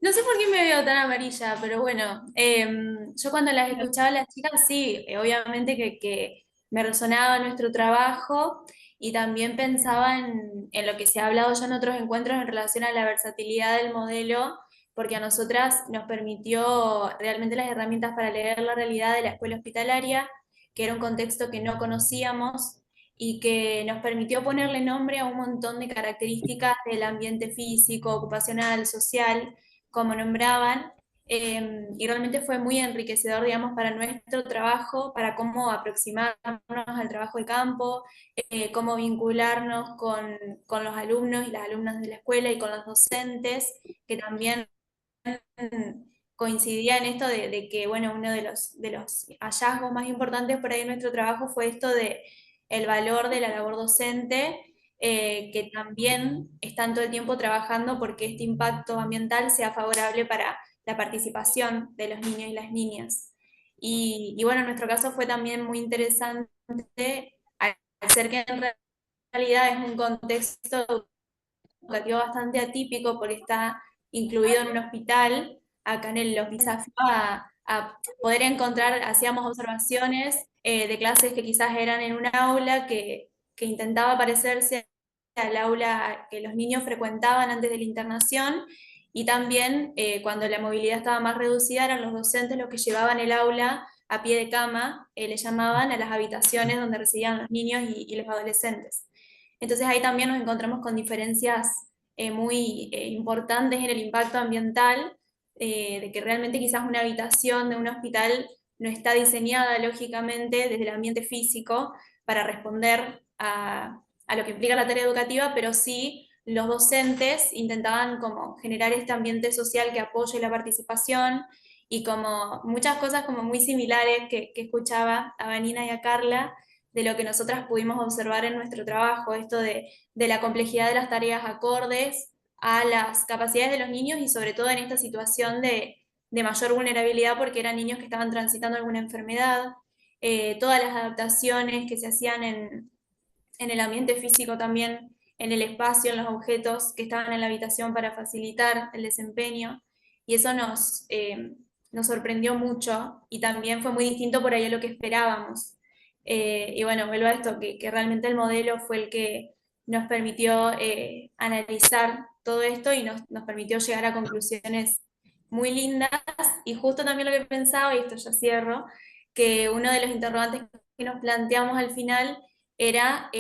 No sé por qué me veo tan amarilla, pero bueno, yo cuando las escuchaba a las chicas, sí, obviamente que me resonaba nuestro trabajo y también pensaba en lo que se ha hablado ya en otros encuentros en relación a la versatilidad del modelo, porque a nosotras nos permitió realmente las herramientas para leer la realidad de la escuela hospitalaria, que era un contexto que no conocíamos y que nos permitió ponerle nombre a un montón de características del ambiente físico, ocupacional, social como nombraban, y realmente fue muy enriquecedor, digamos, para nuestro trabajo, para cómo aproximarnos al trabajo de campo, cómo vincularnos con los alumnos y las alumnas de la escuela y con los docentes, que también coincidía en esto de que, bueno, uno de los hallazgos más importantes por ahí en nuestro trabajo fue esto de el valor de la labor docente, que también están todo el tiempo trabajando porque este impacto ambiental sea favorable para la participación de los niños y las niñas. Y bueno, en nuestro caso fue también muy interesante al ser que en realidad es un contexto educativo bastante atípico porque está incluido en un hospital. Acá en el hospital a poder encontrar, hacíamos observaciones de clases que quizás eran en un aula que intentaba parecerse al aula que los niños frecuentaban antes de la internación y también cuando la movilidad estaba más reducida eran los docentes los que llevaban el aula a pie de cama, le llamaban a las habitaciones donde residían los niños y los adolescentes. Entonces ahí también nos encontramos con diferencias muy importantes en el impacto ambiental, de que realmente quizás una habitación de un hospital no está diseñada lógicamente desde el ambiente físico para responder a lo que implica la tarea educativa, pero sí los docentes intentaban como generar este ambiente social que apoye la participación y como muchas cosas como muy similares que escuchaba a Vanina y a Carla de lo que nosotras pudimos observar en nuestro trabajo, esto de la complejidad de las tareas acordes a las capacidades de los niños y sobre todo en esta situación de mayor vulnerabilidad porque eran niños que estaban transitando alguna enfermedad, todas las adaptaciones que se hacían en el ambiente físico también, en el espacio, en los objetos que estaban en la habitación para facilitar el desempeño. Y eso nos sorprendió mucho y también fue muy distinto por ahí a lo que esperábamos. Y bueno, vuelvo a esto, que realmente el modelo fue el que nos permitió analizar todo esto y nos permitió llegar a conclusiones muy lindas. Y justo también lo que pensaba, y esto ya cierro, que uno de los interrogantes que nos planteamos al final era,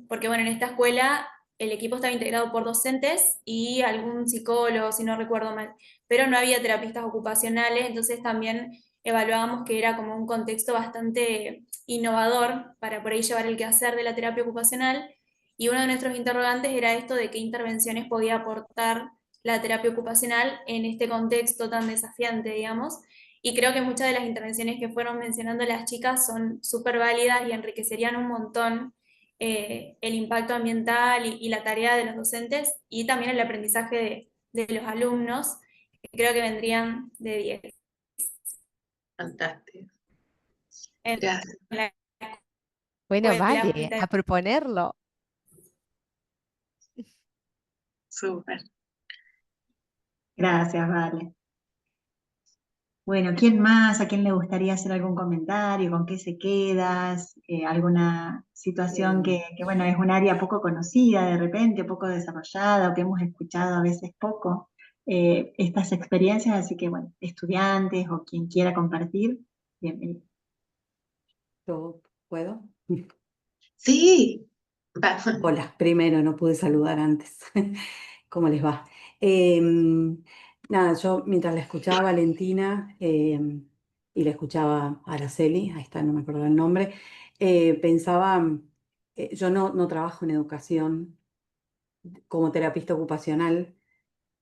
porque bueno, en esta escuela el equipo estaba integrado por docentes y algún psicólogo, si no recuerdo mal, pero no había terapistas ocupacionales, entonces también evaluábamos que era como un contexto bastante innovador para por ahí llevar el quehacer de la terapia ocupacional. Y uno de nuestros interrogantes era esto de qué intervenciones podía aportar la terapia ocupacional en este contexto tan desafiante, digamos. Y creo que muchas de las intervenciones que fueron mencionando las chicas son súper válidas y enriquecerían un montón el impacto ambiental y la tarea de los docentes y también el aprendizaje de los alumnos, que creo que vendrían de 10. Fantástico. En Gracias. la Bueno, escuela vale, a hospitalaria. proponerlo. Súper. Gracias, Vale. Bueno, ¿quién más? ¿A quién le gustaría hacer algún comentario? ¿Con qué se quedas? ¿Alguna situación bueno, es un área poco conocida de repente, poco desarrollada o que hemos escuchado a veces poco estas experiencias? Así que, bueno, estudiantes o quien quiera compartir, bienvenido. ¿Yo puedo? Sí. Va. Hola, primero no pude saludar antes. ¿Cómo les va? Nada, yo mientras la escuchaba a Valentina y la escuchaba a Araceli, ahí está, no me acuerdo el nombre, pensaba, yo no trabajo en educación como terapista ocupacional,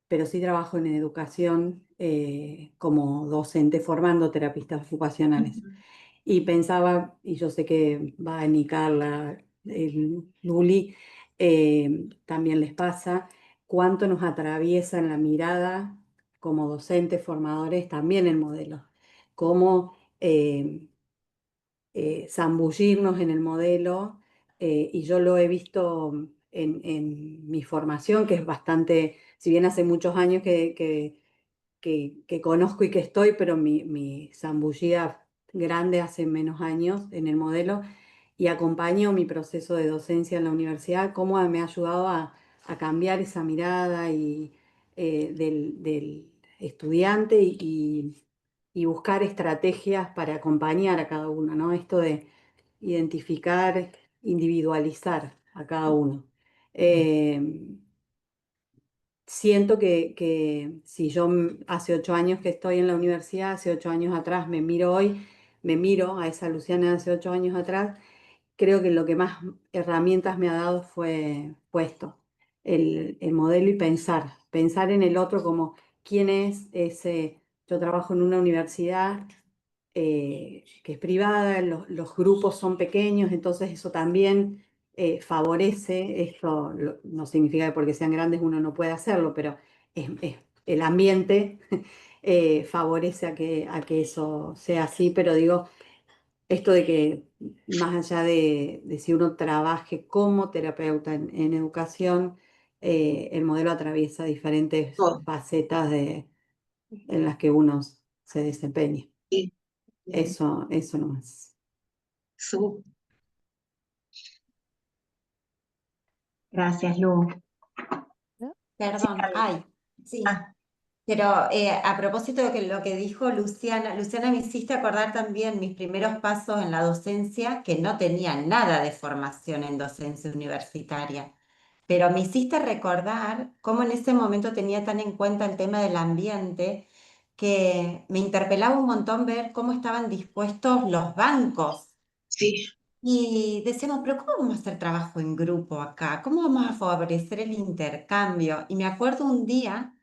pero sí trabajo en educación como docente formando terapistas ocupacionales. Y pensaba, y yo sé que Vani, Carla, Luli, también les pasa, cuánto nos atraviesa en la mirada como docentes, formadores, también en modelos. Cómo zambullirnos en el modelo, y yo lo he visto en mi formación, que es bastante, si bien hace muchos años que conozco y que estoy, pero mi zambullida grande hace menos años en el modelo, y acompaño mi proceso de docencia en la universidad, cómo me ha ayudado a cambiar esa mirada del estudiante y buscar estrategias para acompañar a cada uno, ¿no? Esto de identificar, individualizar a cada uno. Siento que si yo hace 8 años que estoy en la universidad, hace 8 años atrás, me miro hoy, me miro a esa Luciana de hace 8 años atrás, creo que lo que más herramientas me ha dado fue esto, el modelo y pensar en el otro como quién es ese. Yo trabajo en una universidad que es privada, los grupos son pequeños, entonces eso también favorece. Esto no significa que porque sean grandes uno no puede hacerlo, pero el ambiente favorece a que eso sea así, pero digo, esto de que más allá de si uno trabaje como terapeuta en educación, el modelo atraviesa diferentes Todo. facetas en las que uno se desempeña. Sí. Eso nomás. Su- Gracias, Lu. ¿no? Sí, Perdón, Carla. sí. Ah, Pero a propósito de lo que dijo Luciana, me hiciste acordar también mis primeros pasos en la docencia, que no tenía nada de formación en docencia universitaria, pero me hiciste recordar cómo en ese momento tenía tan en cuenta el tema del ambiente, que me interpelaba un montón ver cómo estaban dispuestos los bancos. sí. Y decíamos, pero ¿cómo vamos a hacer trabajo en grupo acá? ¿Cómo vamos a favorecer el intercambio? Y me acuerdo un día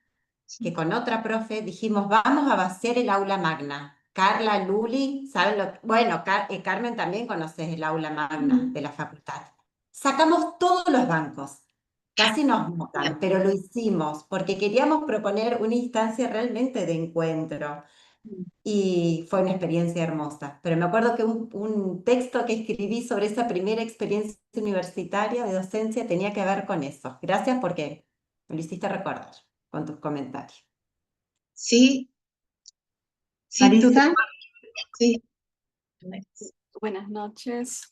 que con otra profe dijimos, vamos a vaciar el aula magna. Carla, Luli, ¿saben lo que? Bueno, Carmen también conoces el aula magna de la facultad. Sacamos todos los bancos, casi nos Ya. matan, pero lo hicimos porque queríamos proponer una instancia realmente de encuentro y fue una experiencia hermosa. Pero me acuerdo que un texto que escribí sobre esa primera experiencia universitaria de docencia tenía que ver con eso. Gracias porque me lo hiciste recordar con tus comentarios. Sí, sí, Marisa. sí. Buenas noches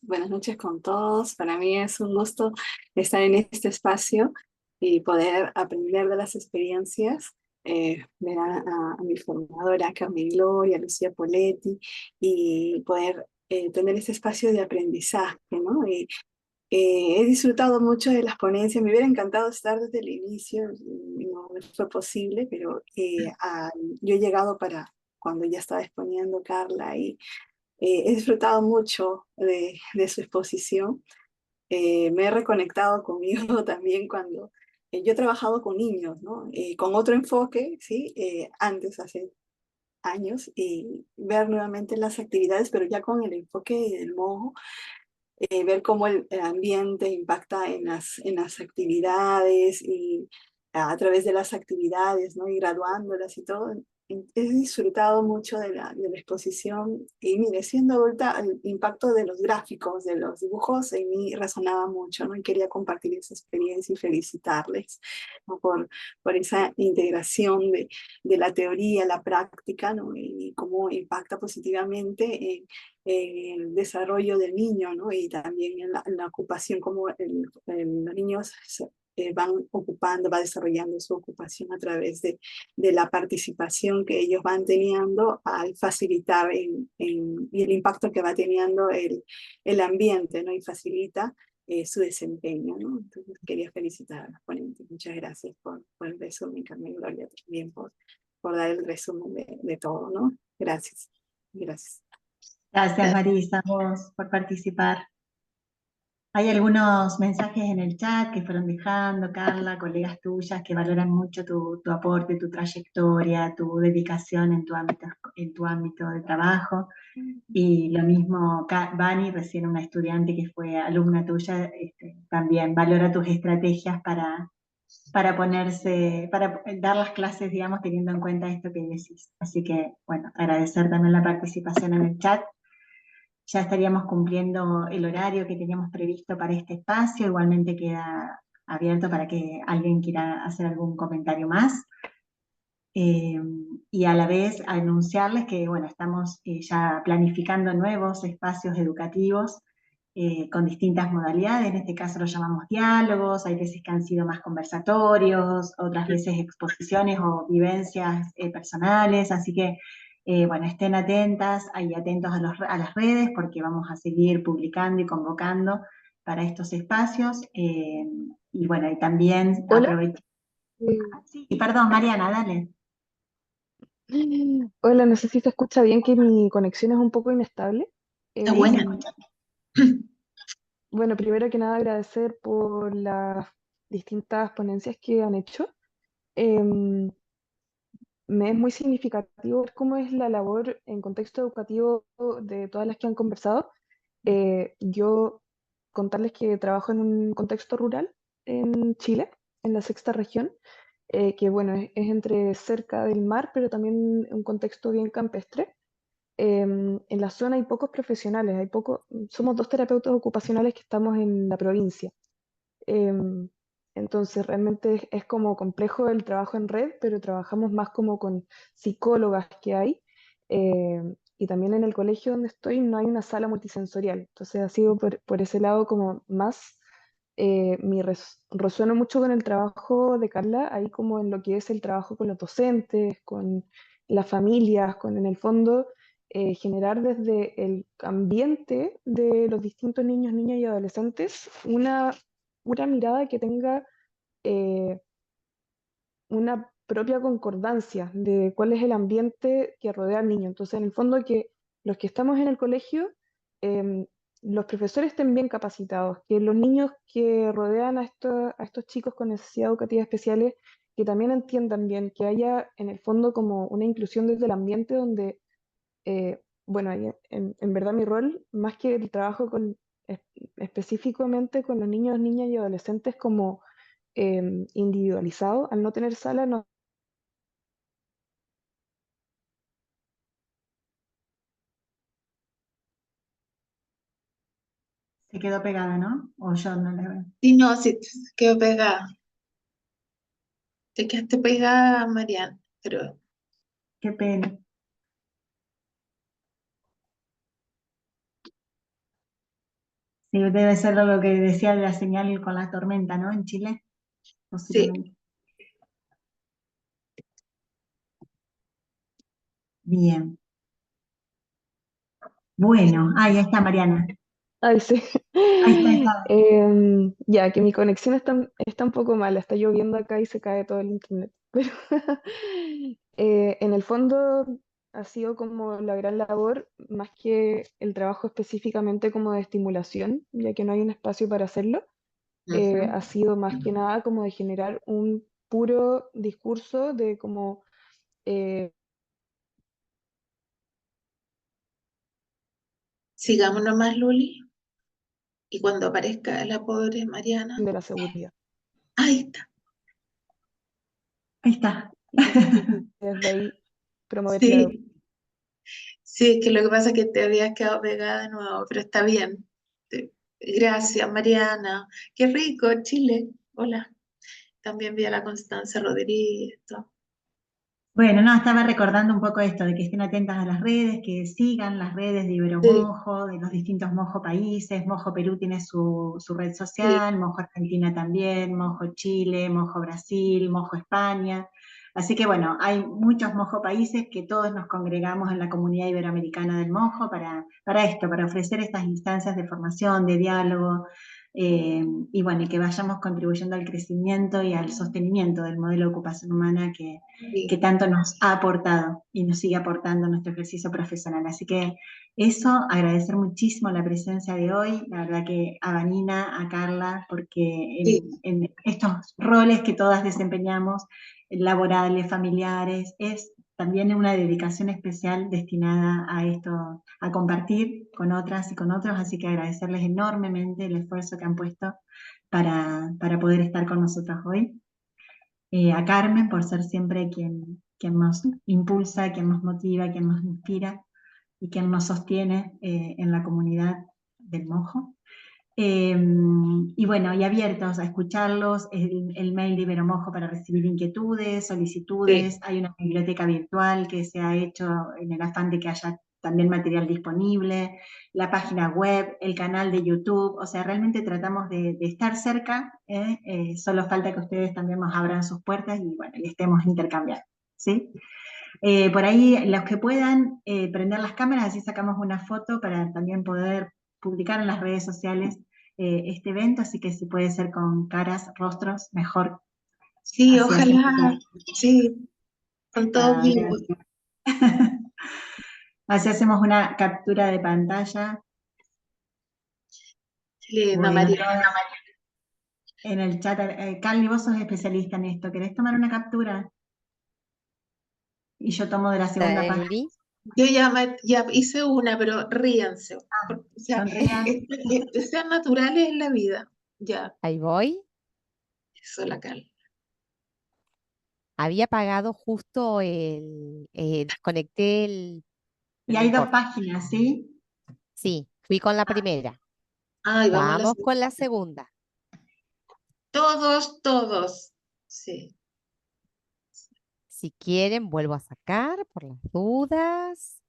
con todos. Para mí es un gusto estar en este espacio y poder aprender de las experiencias, ver a mi formadora, a Carmen Gloria, a Lucía Poletti, y poder tener ese espacio de aprendizaje, ¿no? He disfrutado mucho de las ponencias, me hubiera encantado estar desde el inicio, y no fue posible, pero yo he llegado para cuando ya estaba exponiendo Carla, y he disfrutado mucho de su exposición. Me he reconectado conmigo también cuando yo he trabajado con niños, ¿no? Con otro enfoque, ¿sí? Antes, hace años, y ver nuevamente las actividades, pero ya con el enfoque del modo, ver cómo el ambiente impacta en las actividades, y a través de las actividades, ¿no? Y graduándolas y todo. He disfrutado mucho de la exposición, y mire, siendo adulta, el impacto de los gráficos, de los dibujos, en mí resonaba mucho, ¿no? Y quería compartir esa experiencia y felicitarles, ¿no? por esa integración de la teoría, la práctica, ¿no? Y cómo impacta positivamente el desarrollo del niño, ¿no? Y también en la ocupación, como los niños van ocupando, va desarrollando su ocupación a través de la participación que ellos van teniendo al facilitar y el impacto que va teniendo el ambiente, ¿no? Y facilita su desempeño, ¿no? Entonces quería felicitar a los ponentes. Muchas gracias por el resumen, Carmen Gloria, también por dar el resumen de todo, ¿no? Gracias. Gracias. Gracias, Marisa, a vos por participar. Hay algunos mensajes en el chat que fueron dejando, Carla, colegas tuyas que valoran mucho tu aporte, tu trayectoria, tu dedicación en tu ámbito de trabajo. Y lo mismo, Vani, recién una estudiante que fue alumna tuya, también valora tus estrategias para ponerse, para dar las clases, digamos, teniendo en cuenta esto que decís. Así que, bueno, agradecer también la participación en el chat. Ya estaríamos cumpliendo el horario que teníamos previsto para este espacio. Igualmente queda abierto para que alguien quiera hacer algún comentario más. Y a la vez anunciarles que, bueno, estamos ya planificando nuevos espacios educativos con distintas modalidades. En este caso lo llamamos diálogos, hay veces que han sido más conversatorios, otras veces exposiciones o vivencias personales, así que, bueno, estén atentas y atentos a las redes porque vamos a seguir publicando y convocando para estos espacios. Y bueno, y también Hola. aprovecho. Sí, perdón, Mariana, dale. Hola, no sé si se escucha bien que mi conexión es un poco inestable. Está buena. Bueno, primero que nada agradecer por las distintas ponencias que han hecho. Em, Me es muy significativo ver cómo es la labor en contexto educativo de todas las que han conversado. Yo contarles que trabajo en un contexto rural en Chile, en la sexta región, que bueno, es entre cerca del mar, pero también un contexto bien campestre. En la zona hay pocos profesionales, somos dos terapeutas ocupacionales que estamos en la provincia. Em, entonces, realmente es como complejo el trabajo en red, pero trabajamos más como con psicólogas que hay. Y también en el colegio donde estoy no hay una sala multisensorial. Entonces, ha sido por ese lado como más, resueno mucho con el trabajo de Carla, ahí como en lo que es el trabajo con los docentes, con las familias, con en el fondo generar desde el ambiente de los distintos niños, niñas y adolescentes una mirada que tenga eh, una propia concordancia de cuál es el ambiente que rodea al niño. Entonces, en el fondo, que los que estamos en el colegio, em, los profesores estén bien capacitados, que los niños que rodean a estos chicos con necesidades educativas especiales, que también entiendan bien, que haya en el fondo como una inclusión desde el ambiente donde bueno, ahí en verdad mi rol, más que el trabajo específicamente con los niños, niñas y adolescentes como individualizado, al no tener sala, no Se quedó pegada, ¿no? O yo no la veo. Sí, no, sí, se quedó pegada. Te quedaste pegada, Mariana, pero Qué pena. Sí, debe ser lo que decía de la señal con la tormenta, ¿no? En Chile, sí. posiblemente. Bien. Bueno, ahí está Mariana. Ay, sí. Ahí está. Ya, que mi conexión está un poco mala, está lloviendo acá y se cae todo el internet. Pero en el fondo ha sido como la gran labor, más que el trabajo específicamente como de estimulación, ya que no hay un espacio para hacerlo, Ujú. ha sido más que nada como de generar un puro discurso de como Sigamos nomás, Luli. Y cuando aparezca la pobre Mariana, de la seguridad. ahí está. Ahí está. Y desde ahí promover la educación. Sí, sí, es que lo que pasa es que te habías quedado pegada de nuevo, pero está bien. Gracias, Mariana. Qué rico, Chile. Hola. También vi a la Constanza Rodríguez. Bueno, no, estaba recordando un poco esto, de que estén atentas a las redes, que sigan las redes de Sí, Iberomojo, de los distintos Mojo países. Mojo Perú tiene su red sí, social, Mojo Argentina también, Mojo Chile, Mojo Brasil, Mojo España. Así que bueno, hay muchos Mojo países que todos nos congregamos en la comunidad iberoamericana del Mojo para esto, para ofrecer estas instancias de formación, de diálogo, y bueno, y que vayamos contribuyendo al crecimiento y al sostenimiento del modelo de ocupación humana que sí. tanto nos ha aportado y nos sigue aportando nuestro ejercicio profesional. Así que eso, agradecer muchísimo la presencia de hoy, la verdad que a Vanina, a Carla, porque Sí, en estos roles que todas desempeñamos, laborales, familiares, es también una dedicación especial destinada a esto, a compartir con otras y con otros, así que agradecerles enormemente el esfuerzo que han puesto para poder estar con nosotros hoy. a Carmen por ser siempre quien nos impulsa, quien nos motiva, quien nos inspira y quien nos sostiene en la comunidad del Mojo. Y bueno, y abiertos a escucharlos, el mail de Iberomojo para recibir inquietudes, solicitudes, Sí. hay una biblioteca virtual que se ha hecho en el afán de que haya también material disponible, la página web, el canal de YouTube, o sea, realmente tratamos de estar cerca, solo falta que ustedes también nos abran sus puertas y bueno, y estemos intercambiando, ¿sí? Por ahí, los que puedan prender las cámaras, así sacamos una foto para también poder publicar en las redes sociales este evento, así que si puede ser con caras, rostros, mejor. Sí, Así hacemos ojalá, sí, con todo mi gusto. gracias. Así hacemos una captura de pantalla. Linda, Bueno, María. en el chat, Carly, vos sos especialista en esto. ¿Querés tomar una captura? Y yo tomo de la segunda página. Eli, Yo ya hice una, pero ríanse. O sea, Sonrían. sean naturales en la vida. Ya, ahí voy. eso la calma. Había apagado justo desconecté Y no hay dos importa. páginas, ¿sí? Sí, fui con la primera. Ay, vamos a Vamos con la segunda. todos. Sí. Si quieren, vuelvo a sacar por las dudas.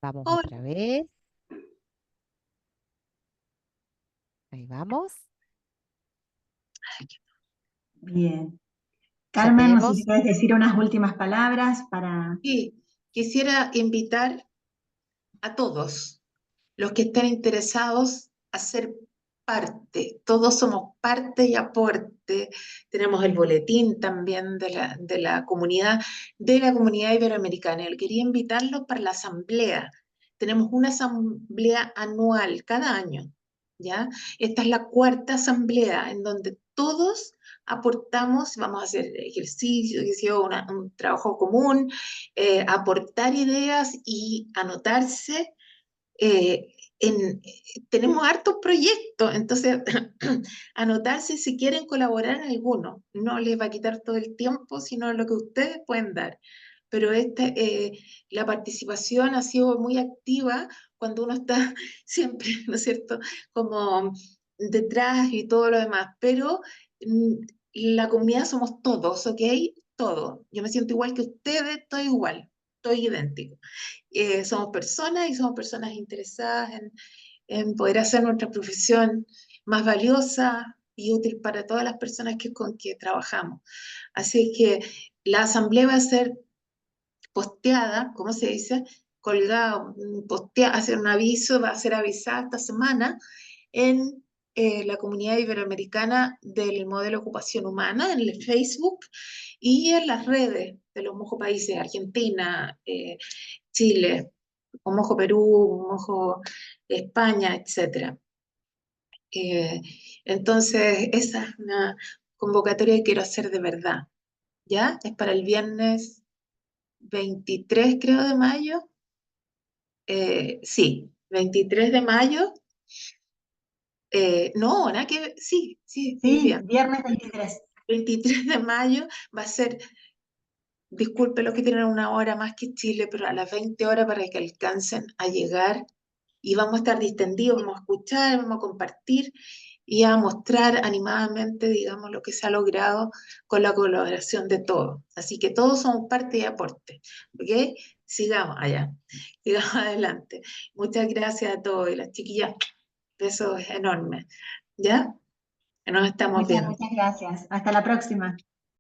Vamos Hola. otra vez. Ahí vamos. Bien. Ya Carmen, no sé si tenemos. quieres decir unas últimas palabras para... Sí, quisiera invitar a todos los que estén interesados a ser parte. Todos somos parte y aporte. Tenemos el boletín también de la comunidad iberoamericana. Yo quería invitarlos para la asamblea. Tenemos una asamblea anual cada año, ¿ya? Esta es la cuarta asamblea en donde todos aportamos, vamos a hacer ejercicio, un trabajo común, aportar ideas y anotarse tenemos hartos proyectos, entonces anotarse si quieren colaborar en alguno. No les va a quitar todo el tiempo, sino lo que ustedes pueden dar. Pero la participación ha sido muy activa cuando uno está siempre, ¿no es cierto?, como detrás y todo lo demás. Pero la comunidad somos todos, ¿ok? Todos. Yo me siento igual que ustedes, estoy igual, estoy idéntico. Somos personas y somos personas interesadas en poder hacer nuestra profesión más valiosa y útil para todas las personas con que trabajamos. Así que la asamblea va a ser posteada, ¿cómo se dice? Colgada, hacer un aviso, va a ser avisada esta semana en la comunidad iberoamericana del modelo ocupación humana, en el Facebook y en las redes de los Mojo Países, Argentina, Chile, Mojo Perú, Mojo España, etc. Entonces, esa es una convocatoria que quiero hacer de verdad, ¿ya? Es para el viernes 23, creo, de mayo. Sí, 23 de mayo. No, nada que sí, Sí, bien. viernes 23. 23 de mayo va a ser, disculpe los que tienen una hora más que Chile, pero a las 20 horas para que alcancen a llegar y vamos a estar distendidos, vamos a escuchar, vamos a compartir y a mostrar animadamente, digamos, lo que se ha logrado con la colaboración de todos. Así que todos somos parte y aporte, ¿ok? Sigamos allá, sigamos adelante. Muchas gracias a todos y las chiquillas, besos enormes, ¿ya? Nos estamos viendo. Muchas gracias. Hasta la próxima.